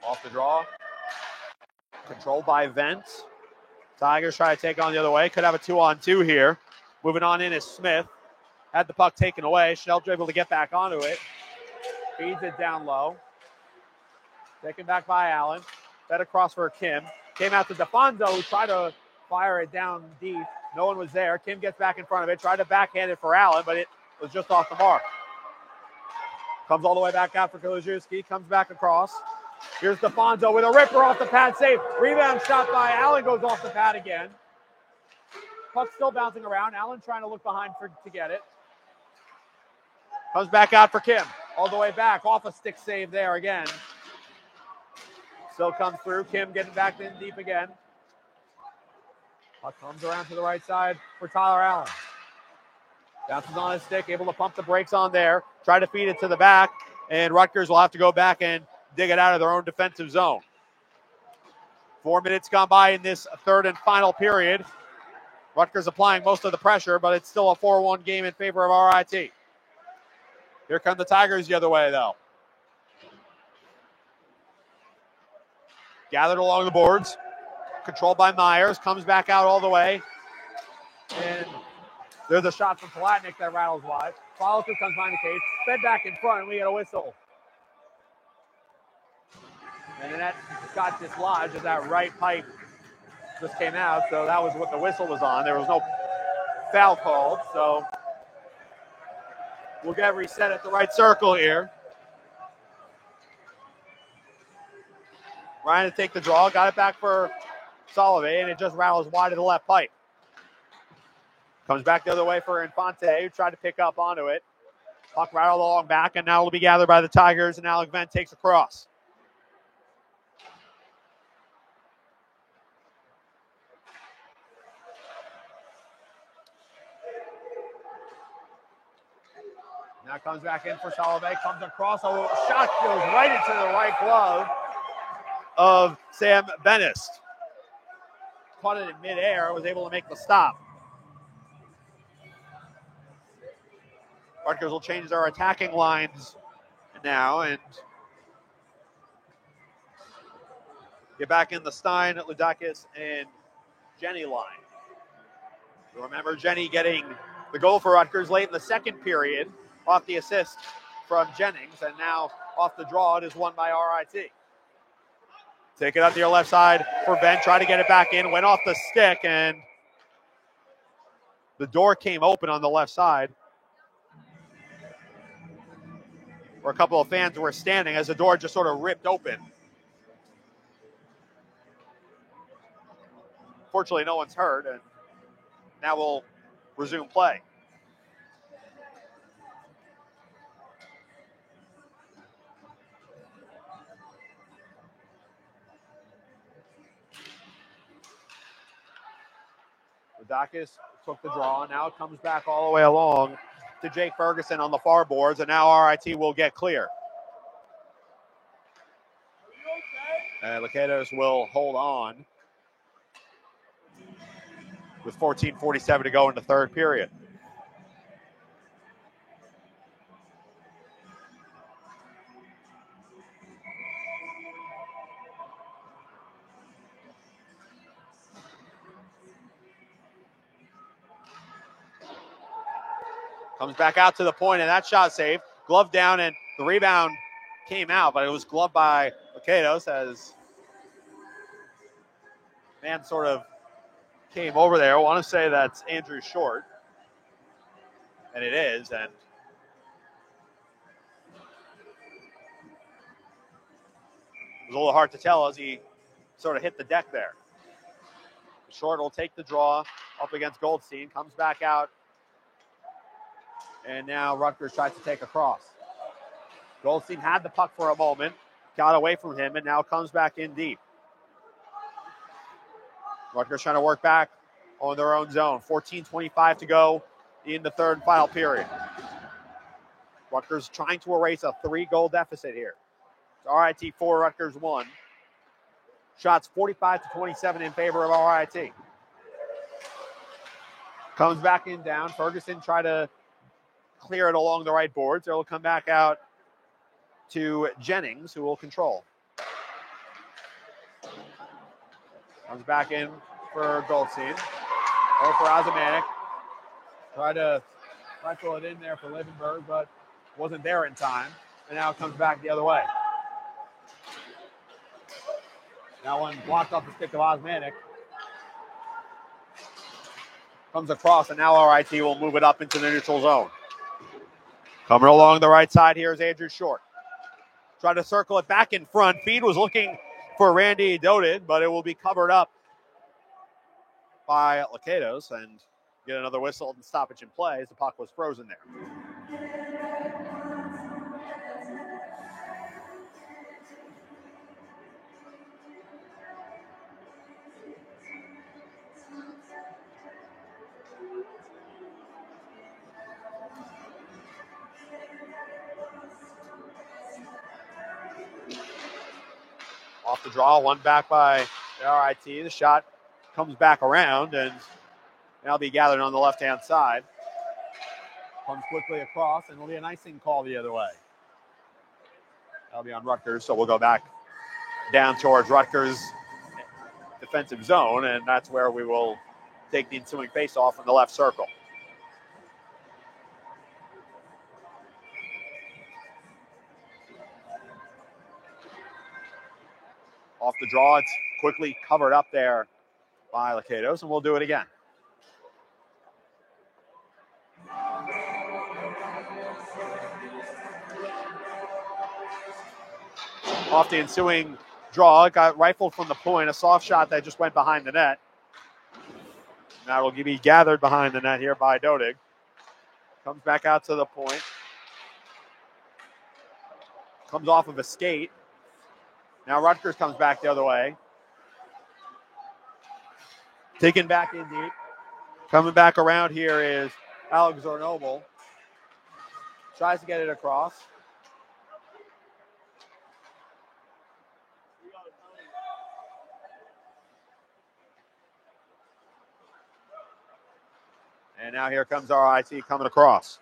Off the draw. Controlled by Vent. Tigers try to take on the other way. Could have a 2-on-2 here. Moving on in is Smith. Had the puck taken away. Schnell able to get back onto it. Feeds it down low. Taken back by Allen. Fed across for Kim. Came out to DeFonso, who tried to fire it down deep. No one was there. Kim gets back in front of it. Tried to backhand it for Allen, but it was just off the mark. Comes all the way back out for Kolajewski. Comes back across. Here's DeFonso with a ripper off the pad save. Rebound shot by Allen, goes off the pad again. Puck still bouncing around. Allen trying to look behind to get it. Comes back out for Kim. All the way back. Off a stick save there again. Still comes through. Kim getting back in deep again. Puck comes around to the right side for Tyler Allen. Bounces on his stick. Able to pump the brakes on there. Try to feed it to the back. And Rutgers will have to go back and dig it out of their own defensive zone. 4 minutes gone by in this third and final period. Rutgers applying most of the pressure, but it's still a 4-1 game in favor of RIT. Here come the Tigers the other way, though. Gathered along the boards. Controlled by Myers. Comes back out all the way. And there's a shot from Palatnik that rattles wide. Follow-through comes behind the cage. Fed back in front, and we get a whistle. And then that got dislodged as that right pipe just came out. So that was what the whistle was on. There was no foul called. So we'll get reset at the right circle here. Ryan to take the draw. Got it back for Solovey, and it just rattles wide to the left pipe. Comes back the other way for Infante, who tried to pick up onto it. Puck rattled along back, and now it'll be gathered by the Tigers, and Alec Venn takes across. Now comes back in for Solovey, comes across, a shot goes right into the right glove of Sam Benist. Caught it in midair, was able to make the stop. Rutgers will change their attacking lines now and get back in the Stein, Ludakis, and Jenny line. You remember Jenny getting the goal for Rutgers late in the second period off the assist from Jennings, and now off the draw it is won by RIT. Take it up to your left side for Venn, try to get it back in, went off the stick, and the door came open on the left side where a couple of fans were standing as the door just sort of ripped open. Fortunately, no one's hurt, and now we'll resume play. Ludakis took the draw. Now it comes back all the way along to Jake Ferguson on the far boards, and now RIT will get clear. And Lakatos will hold on with 14:47 to go in the third period. Comes back out to the point, and that shot saved. Glove down, and the rebound came out, but it was gloved by Lakatos as man sort of came over there. I want to say that's Andrew Short, and it is, and it was a little hard to tell as he sort of hit the deck there. Short will take the draw up against Goldstein, comes back out, and now Rutgers tries to take a cross. Goldstein had the puck for a moment, got away from him, and now comes back in deep. Rutgers trying to work back on their own zone. 14:25 to go in the third and final period. Rutgers trying to erase a 3-goal deficit here. It's RIT 4, Rutgers 1. Shots 45-27 in favor of RIT. Comes back in down. Ferguson try to clear it along the right boards. It'll come back out to Jennings, who will control. Comes back in for Goldstein. Or for Osmanic. Try to rifle it in there for Liebenberg, but wasn't there in time. And now it comes back the other way. That one blocked off the stick of Osmanic. Comes across, and now RIT will move it up into the neutral zone. Coming along the right side here is Andrew Short. Try to circle it back in front. Feed was looking for Randy Dodin, but it will be covered up by Lakatos and get another whistle and stoppage in play as the puck was frozen there. Off the draw, one back by RIT. The shot comes back around and now be gathered on the left-hand side. Comes quickly across, and it'll be an icing call the other way. That'll be on Rutgers, so we'll go back down towards Rutgers' defensive zone, and that's where we will take the ensuing face-off in the left circle. Off the draw, it's quickly covered up there by Lakatos, and we'll do it again. Off the ensuing draw, it got rifled from the point, a soft shot that just went behind the net. Now it'll be gathered behind the net here by Dodig. Comes back out to the point. Comes off of a skate. Now Rutgers comes back the other way. Taken back in deep. Coming back around here is Alex Zornoble. Tries to get it across. And now here comes RIT coming across.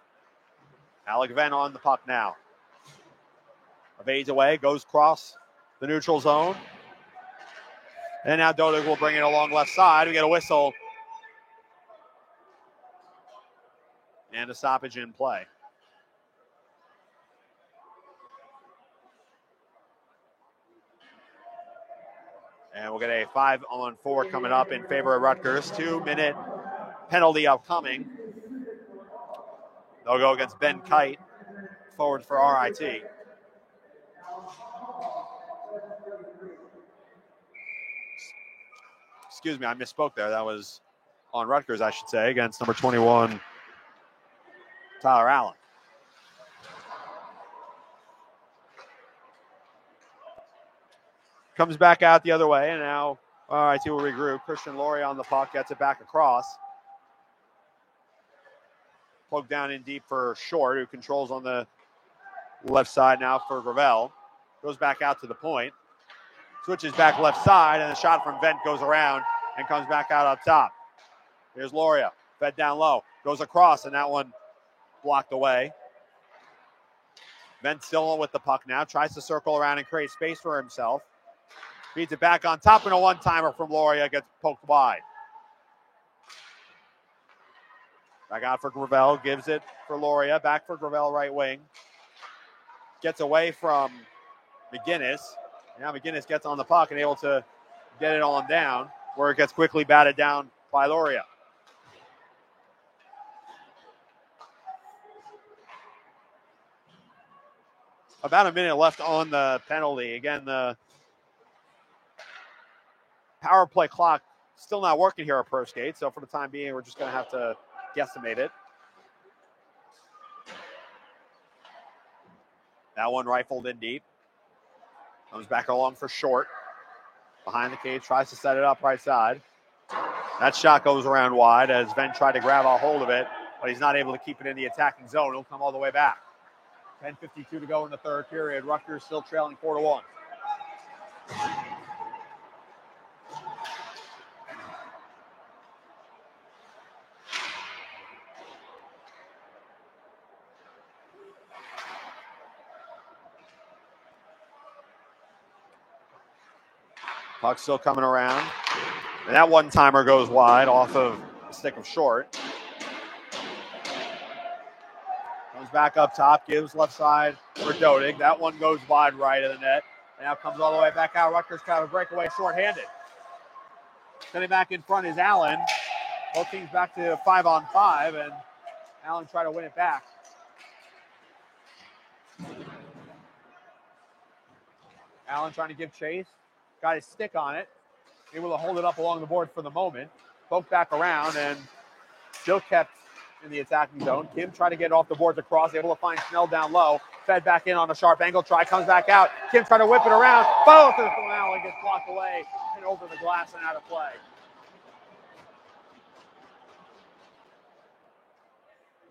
Alec Venn on the puck now. Evades away, goes across the neutral zone. And now Dodig will bring it along left side. We get a whistle. And a stoppage in play. And we'll get a 5-on-4 coming up in favor of Rutgers. 2-minute penalty upcoming. They'll go against Ben Kite, forward for RIT. Excuse me, I misspoke there. That was on Rutgers, I should say, against number 21, Tyler Allen. Comes back out the other way, and now RIT will regroup. Christian Laurie on the puck, gets it back across. Poked down in deep for Short, who controls on the left side now for Gravel. Goes back out to the point. Switches back left side, and the shot from Vent goes around and comes back out up top. Here's Loria, fed down low. Goes across, and that one blocked away. Vent still with the puck now. Tries to circle around and create space for himself. Feeds it back on top, and a one-timer from Loria gets poked wide. Back out for Gravel, gives it for Loria. Back for Gravel, right wing. Gets away from McGinnis. Now McGinnis gets on the puck and able to get it on down, where it gets quickly batted down by Loria. About a minute left on the penalty. Again, the power play clock still not working here at Pro Skate, so for the time being, we're just going to have to guesstimate it. That one rifled in deep. Comes back along for Short. Behind the cage, tries to set it up right side. That shot goes around wide as Venn tried to grab a hold of it, but he's not able to keep it in the attacking zone. He'll come all the way back. 10:52 to go in the third period. Rutgers still trailing 4-1. Puck still coming around. And that one-timer goes wide off of the stick of Short. Comes back up top, gives left side for Dodig. That one goes wide right of the net. And now comes all the way back out. Rutgers kind of a breakaway short-handed. Sending back in front is Allen. Both teams back to 5-on-5, and Allen trying to win it back. Allen trying to give chase. Got his stick on it. Able to hold it up along the board for the moment. Poked back around, and still kept in the attacking zone. Kim tried to get off the boards across. Able to find Snell down low. Fed back in on a sharp angle try. Comes back out. Kim trying to whip it around. Both of them Allen gets blocked away and over the glass and out of play.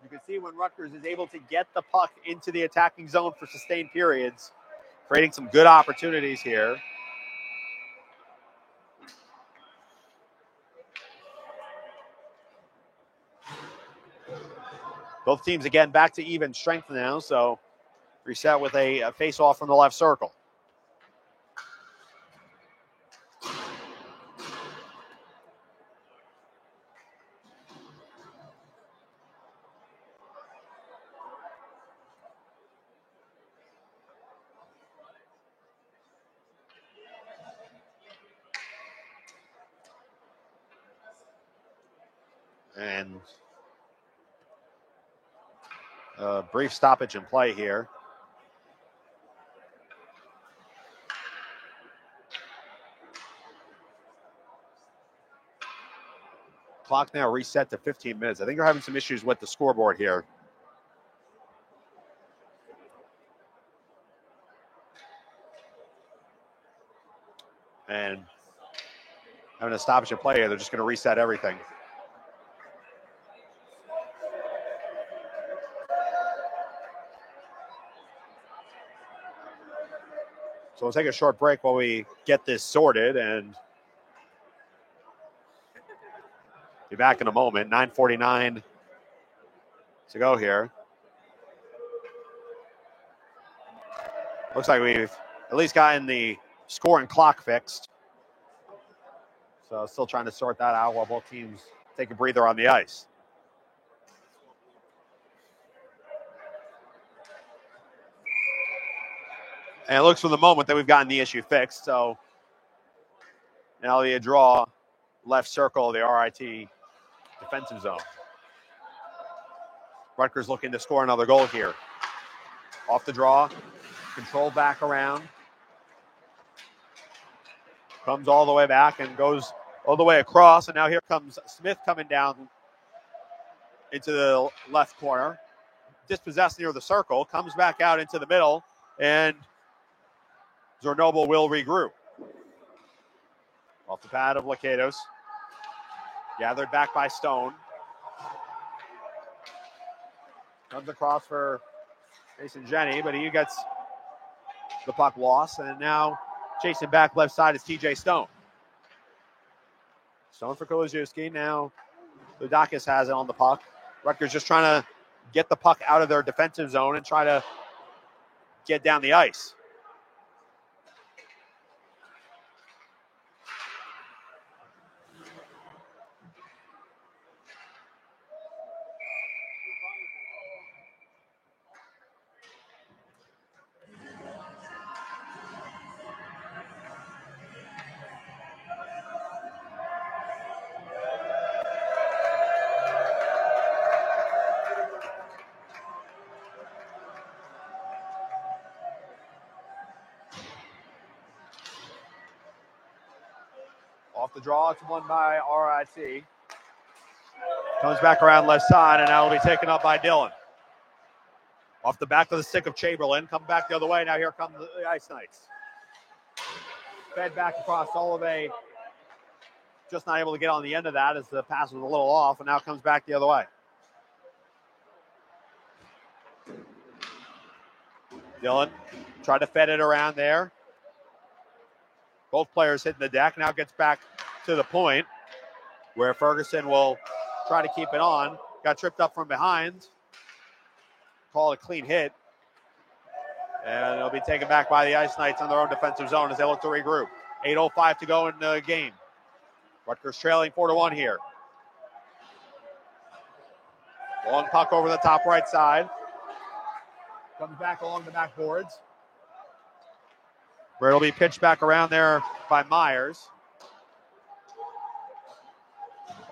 You can see when Rutgers is able to get the puck into the attacking zone for sustained periods, creating some good opportunities here. Both teams, again, back to even strength now, so reset with a face-off from the left circle. And a brief stoppage in play here. Clock now reset to 15 minutes. I think they're having some issues with the scoreboard here. And having a stoppage in play here, they're just going to reset everything. So we'll take a short break while we get this sorted and be back in a moment. 9:49 to go here. Looks like we've at least gotten the scoring clock fixed. So still trying to sort that out while both teams take a breather on the ice. And it looks for the moment that we've gotten the issue fixed. So now the draw left circle of the RIT defensive zone. Rutgers looking to score another goal here. Off the draw, control back around. Comes all the way back and goes all the way across. And now here comes Smith coming down into the left corner. Dispossessed near the circle. Comes back out into the middle. And Zornoble will regroup. Off the pad of Lakatos. Gathered back by Stone. Comes across for Mason Jenny, but he gets the puck lost. And now chasing back left side is TJ Stone. Stone for Kolajewski. Now Ludakis has it on the puck. Rutgers just trying to get the puck out of their defensive zone and try to get down the ice. Off the draw, it's won by RIT. Comes back around left side, and now will be taken up by Dillon. Off the back of the stick of Chamberlain. Come back the other way. Now here come the Ice Knights. Fed back across Olive. Just not able to get on the end of that as the pass was a little off, and now comes back the other way. Dillon tried to fed it around there. Both players hitting the deck. Now gets back to the point where Ferguson will try to keep it on. Got tripped up from behind. Call it a clean hit. And it'll be taken back by the Ice Knights on their own defensive zone as they look to regroup. 8:05 to go in the game. Rutgers trailing 4-1 here. Long puck over the top right side. Comes back along the backboards. Where it'll be pitched back around there by Myers.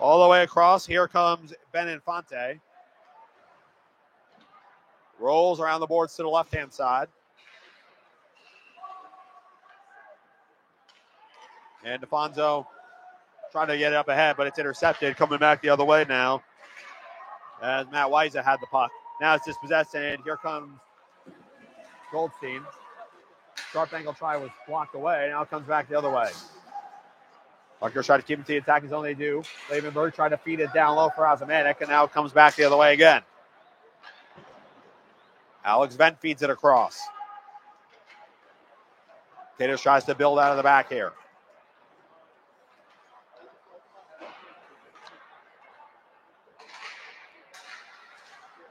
All the way across. Here comes Ben Infante. Rolls around the boards to the left-hand side. And DeFonso trying to get it up ahead, but it's intercepted. Coming back the other way now as Matt Weiser had the puck. Now it's dispossessed, and here comes Goldstein. Sharp angle try was blocked away. Now it comes back the other way. Rutgers try to keep it to the attacking zone. They do. Lavenberg tried to feed it down low for Osmanic, and now it comes back the other way again. Alex Vent feeds it across. Tatus tries to build out of the back here.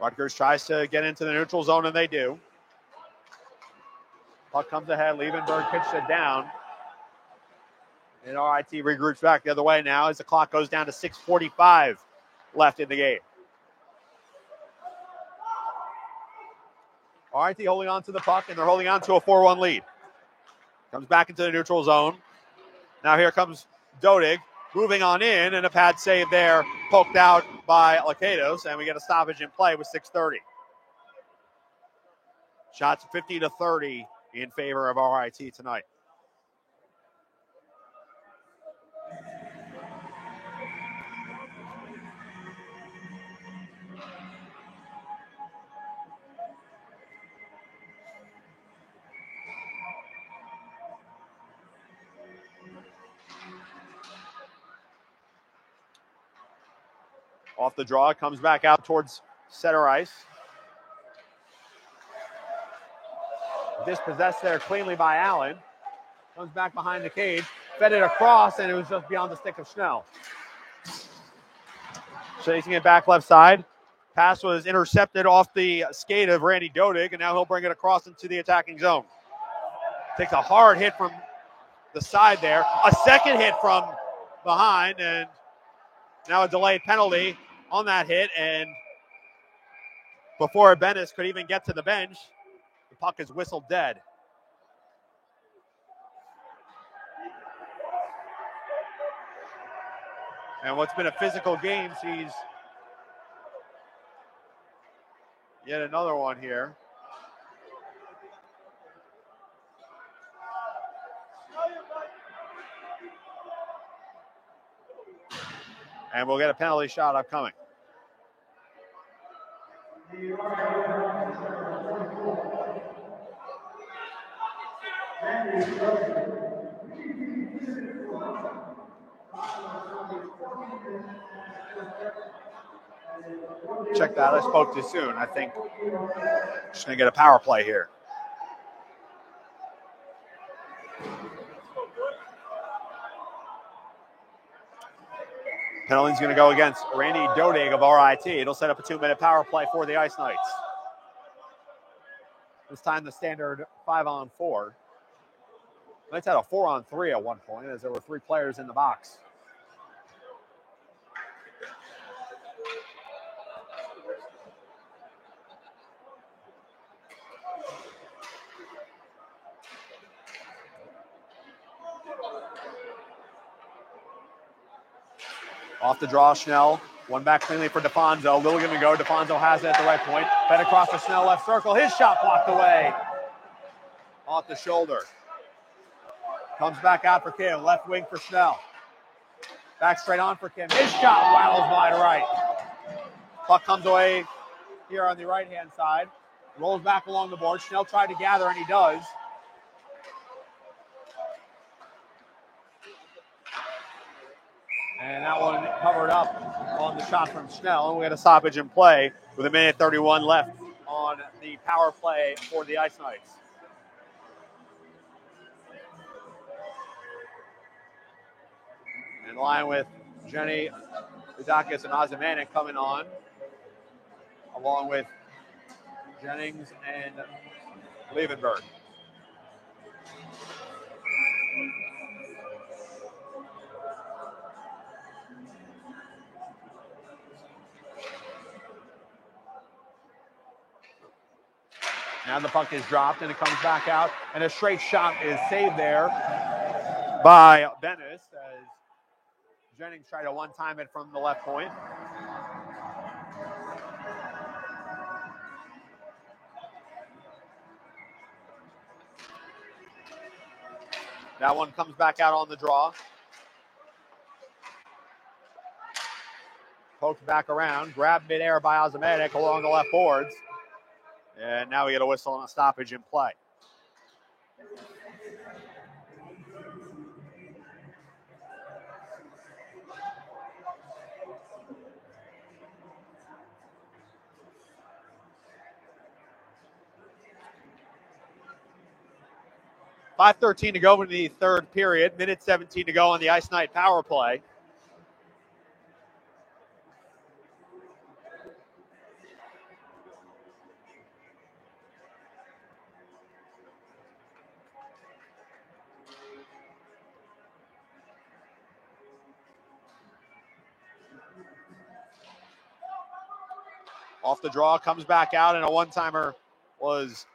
Rutgers tries to get into the neutral zone, and they do. Puck comes ahead. Liebenberg pitched it down. And RIT regroups back the other way now as the clock goes down to 6:45 left in the game. RIT holding on to the puck, and they're holding on to a 4-1 lead. Comes back into the neutral zone. Now here comes Dodig moving on in, and a pad save there, poked out by Lakatos, and we get a stoppage in play with 6:30. Shots 50-30 in favor of RIT tonight. Off the draw, comes back out towards center ice. Dispossessed there cleanly by Allen. Comes back behind the cage. Fed it across, and it was just beyond the stick of Schnell. Chasing it back left side. Pass was intercepted off the skate of Randy Dodig, and now he'll bring it across into the attacking zone. Takes a hard hit from the side there. A second hit from behind, and now a delayed penalty on that hit. And before Bennis could even get to the bench, the puck is whistled dead. And what's been a physical game sees yet another one here. And we'll get a penalty shot upcoming. Check that. I spoke too soon. I think just going to get a power play here. Penalty's going to go against Randy Dodig of RIT. It'll set up a 2-minute power play for the Ice Knights. This time the standard 5-on-4. Knights had a 4-on-3 at one point as there were 3 players in the box. Off the draw, Schnell. One back cleanly for DeFonso. Lilligan to go. DeFonso has it at the right point. Fed across the Schnell left circle. His shot blocked away. Off the shoulder. Comes back out for Kim. Left wing for Schnell. Back straight on for Kim. His shot waddles wide right. Puck comes away here on the right-hand side. Rolls back along the board. Schnell tried to gather, and he does. And that one covered up on the shot from Schnell. And we had a stoppage in play with 1:31 left on the power play for the Ice Knights. In line with Jenny Udakis and Ozymandic coming on, along with Jennings and Liebenberg. Now the puck is dropped and it comes back out, and a straight shot is saved there by Bennis as Jennings tried to one-time it from the left point. That one comes back out on the draw. Poked back around, grabbed midair by Ozymandic along the left boards. And now we get a whistle and a stoppage in play. .5:13 to go in the third period. 1:17 to go on the Ice Knight power play. Off the draw, comes back out, and a one-timer was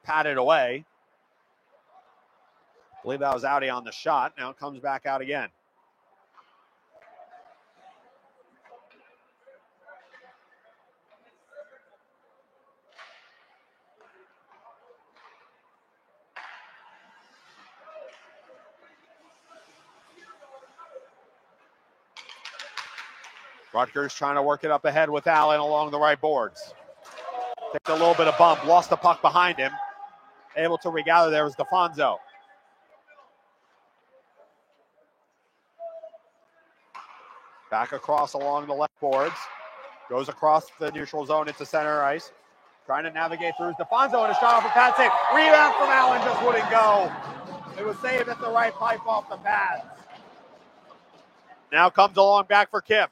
patted away. I believe that was Audi on the shot. Now it comes back out again. Rutgers trying to work it up ahead with Allen along the right boards. Takes a little bit of bump, lost the puck behind him. Able to regather there was DeFonso. Back across along the left boards. Goes across the neutral zone into center ice. Trying to navigate through DeFonso, and a shot off a pad save. Rebound from Allen, just wouldn't go. It was saved at the right pipe off the pads. Now comes along back for Kim.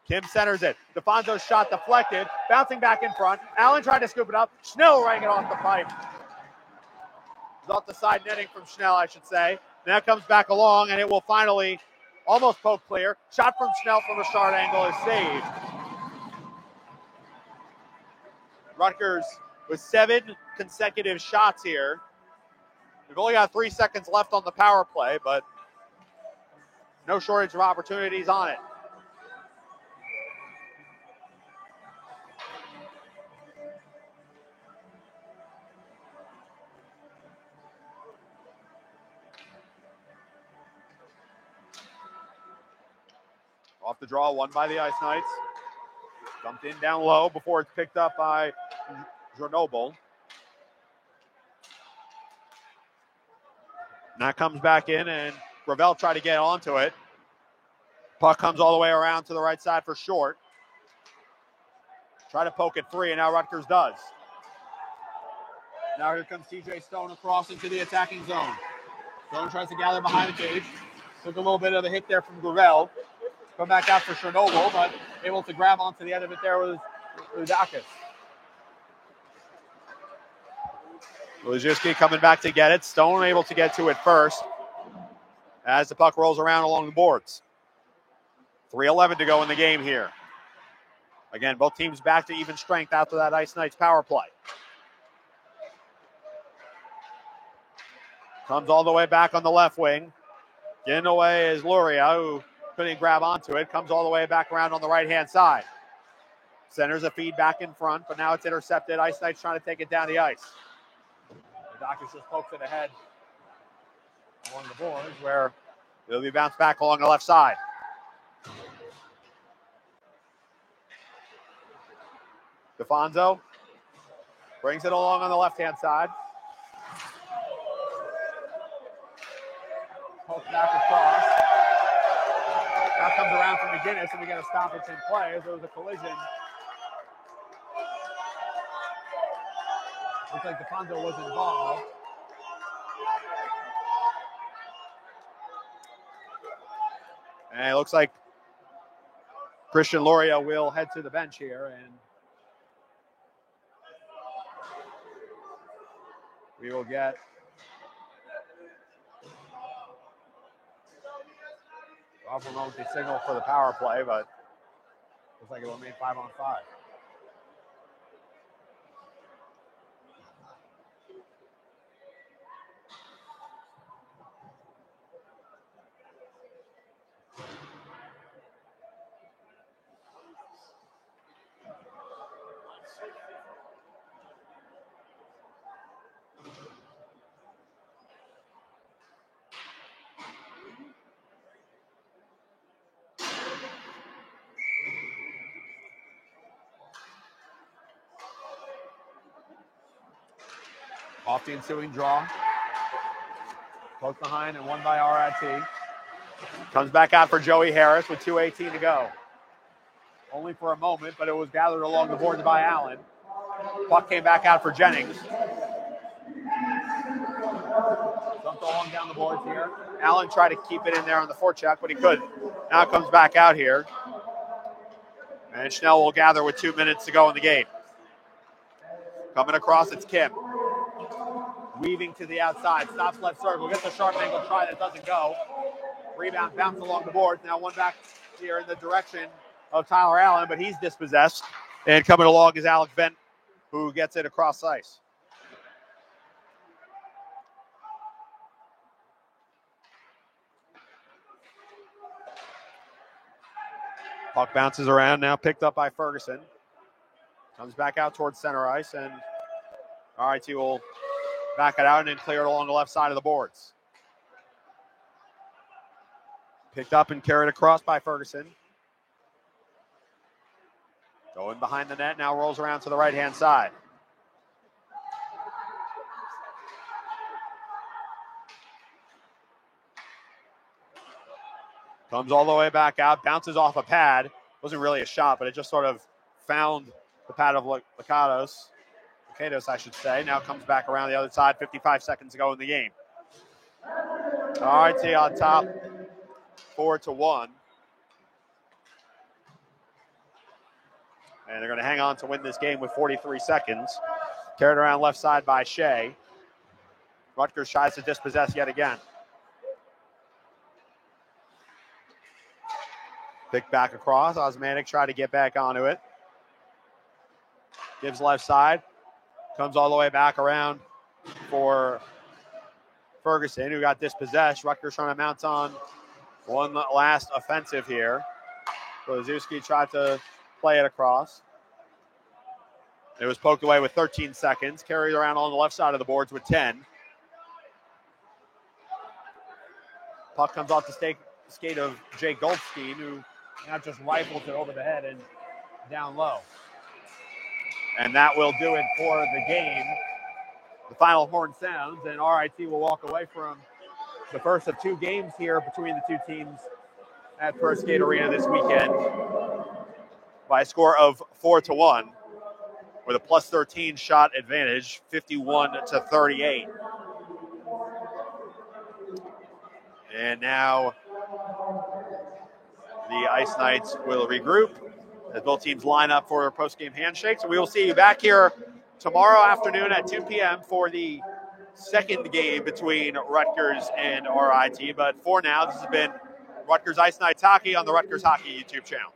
Kim centers it. DeFonso's shot deflected. Bouncing back in front. Allen tried to scoop it up. Schnell rang it off the pipe. It's off the side netting from Schnell, I should say. Now it comes back along, and it will finally almost poke clear. Shot from Schnell from a short angle is saved. Rutgers with 7 consecutive shots here. We've only got 3 seconds left on the power play, but no shortage of opportunities on it. Off the draw, won by the Ice Knights. Dumped in down low before it's picked up by Chernobyl. Now comes back in, and Gravel tried to get onto it. Puck comes all the way around to the right side for Short. Try to poke it free, and now Rutgers does. Now here comes TJ Stone across into the attacking zone. Stone tries to gather behind the cage. Took a little bit of a hit there from Gravel. Come back out for Chernobyl, but able to grab onto the end of it there was Udakis. Lajewski coming back to get it. Stone able to get to it first as the puck rolls around along the boards. 3:11 to go in the game here. Again, both teams back to even strength after that Ice Knights power play. Comes all the way back on the left wing. Getting away is Luria, who couldn't grab onto it. Comes all the way back around on the right-hand side. Centers a feed back in front, but now it's intercepted. Ice Knights trying to take it down the ice. Udakis just pokes it ahead along the boards where it'll be bounced back along the left side. DeFonso brings it along on the left-hand side. Pokes back across. Now comes around from McGinnis, and we get a stoppage in play as there was a collision. Looks like DeFonso was involved. And it looks like Christian Luria will head to the bench here, and we will get off a moment the signal for the power play, but looks like it will remain 5-on-5. Off the ensuing draw. Close behind and won by RIT. Comes back out for Joey Harris with 2:18 to go. Only for a moment, but it was gathered along the boards by Allen. Puck came back out for Jennings. Dumped along down the boards here. Allen tried to keep it in there on the forecheck, but he couldn't. Now it comes back out here. And Schnell will gather with 2 minutes to go in the game. Coming across, it's Kim. Weaving to the outside, stops left circle, gets a sharp angle try that doesn't go. Rebound, bounce along the board. Now one back here in the direction of Tyler Allen, but he's dispossessed. And coming along is Alex Bent, who gets it across ice. Puck bounces around, now picked up by Ferguson. Comes back out towards center ice, and RIT will back it out and then clear it along the left side of the boards. Picked up and carried across by Ferguson. Going behind the net, now rolls around to the right-hand side. Comes all the way back out, bounces off a pad. Wasn't really a shot, but it just sort of found the pad of Lakatos, I should say. Now comes back around the other side, 55 seconds to go in the game. RIT on top, 4-1. And they're going to hang on to win this game with 43 seconds. Carried around left side by Shea. Rutgers tries to dispossess yet again. Pick back across. Osmanic try to get back onto it. Gives left side. Comes all the way back around for Ferguson, who got dispossessed. Rutgers trying to mount on one last offensive here. Blazewski tried to play it across. It was poked away with 13 seconds. Carried around on the left side of the boards with 10. Puck comes off the skate of Jay Goldstein, who now just rifles it over the head and down low. And that will do it for the game. The final horn sounds, and RIT will walk away from the first of two games here between the two teams at First Gate Arena this weekend by a score of 4-1 with a plus 13 shot advantage, 51-38. And now the Ice Knights will regroup as both teams line up for post-game handshakes. And we will see you back here tomorrow afternoon at 2 p.m. for the second game between Rutgers and RIT. But for now, this has been Rutgers Ice Knights Hockey on the Rutgers Hockey YouTube channel.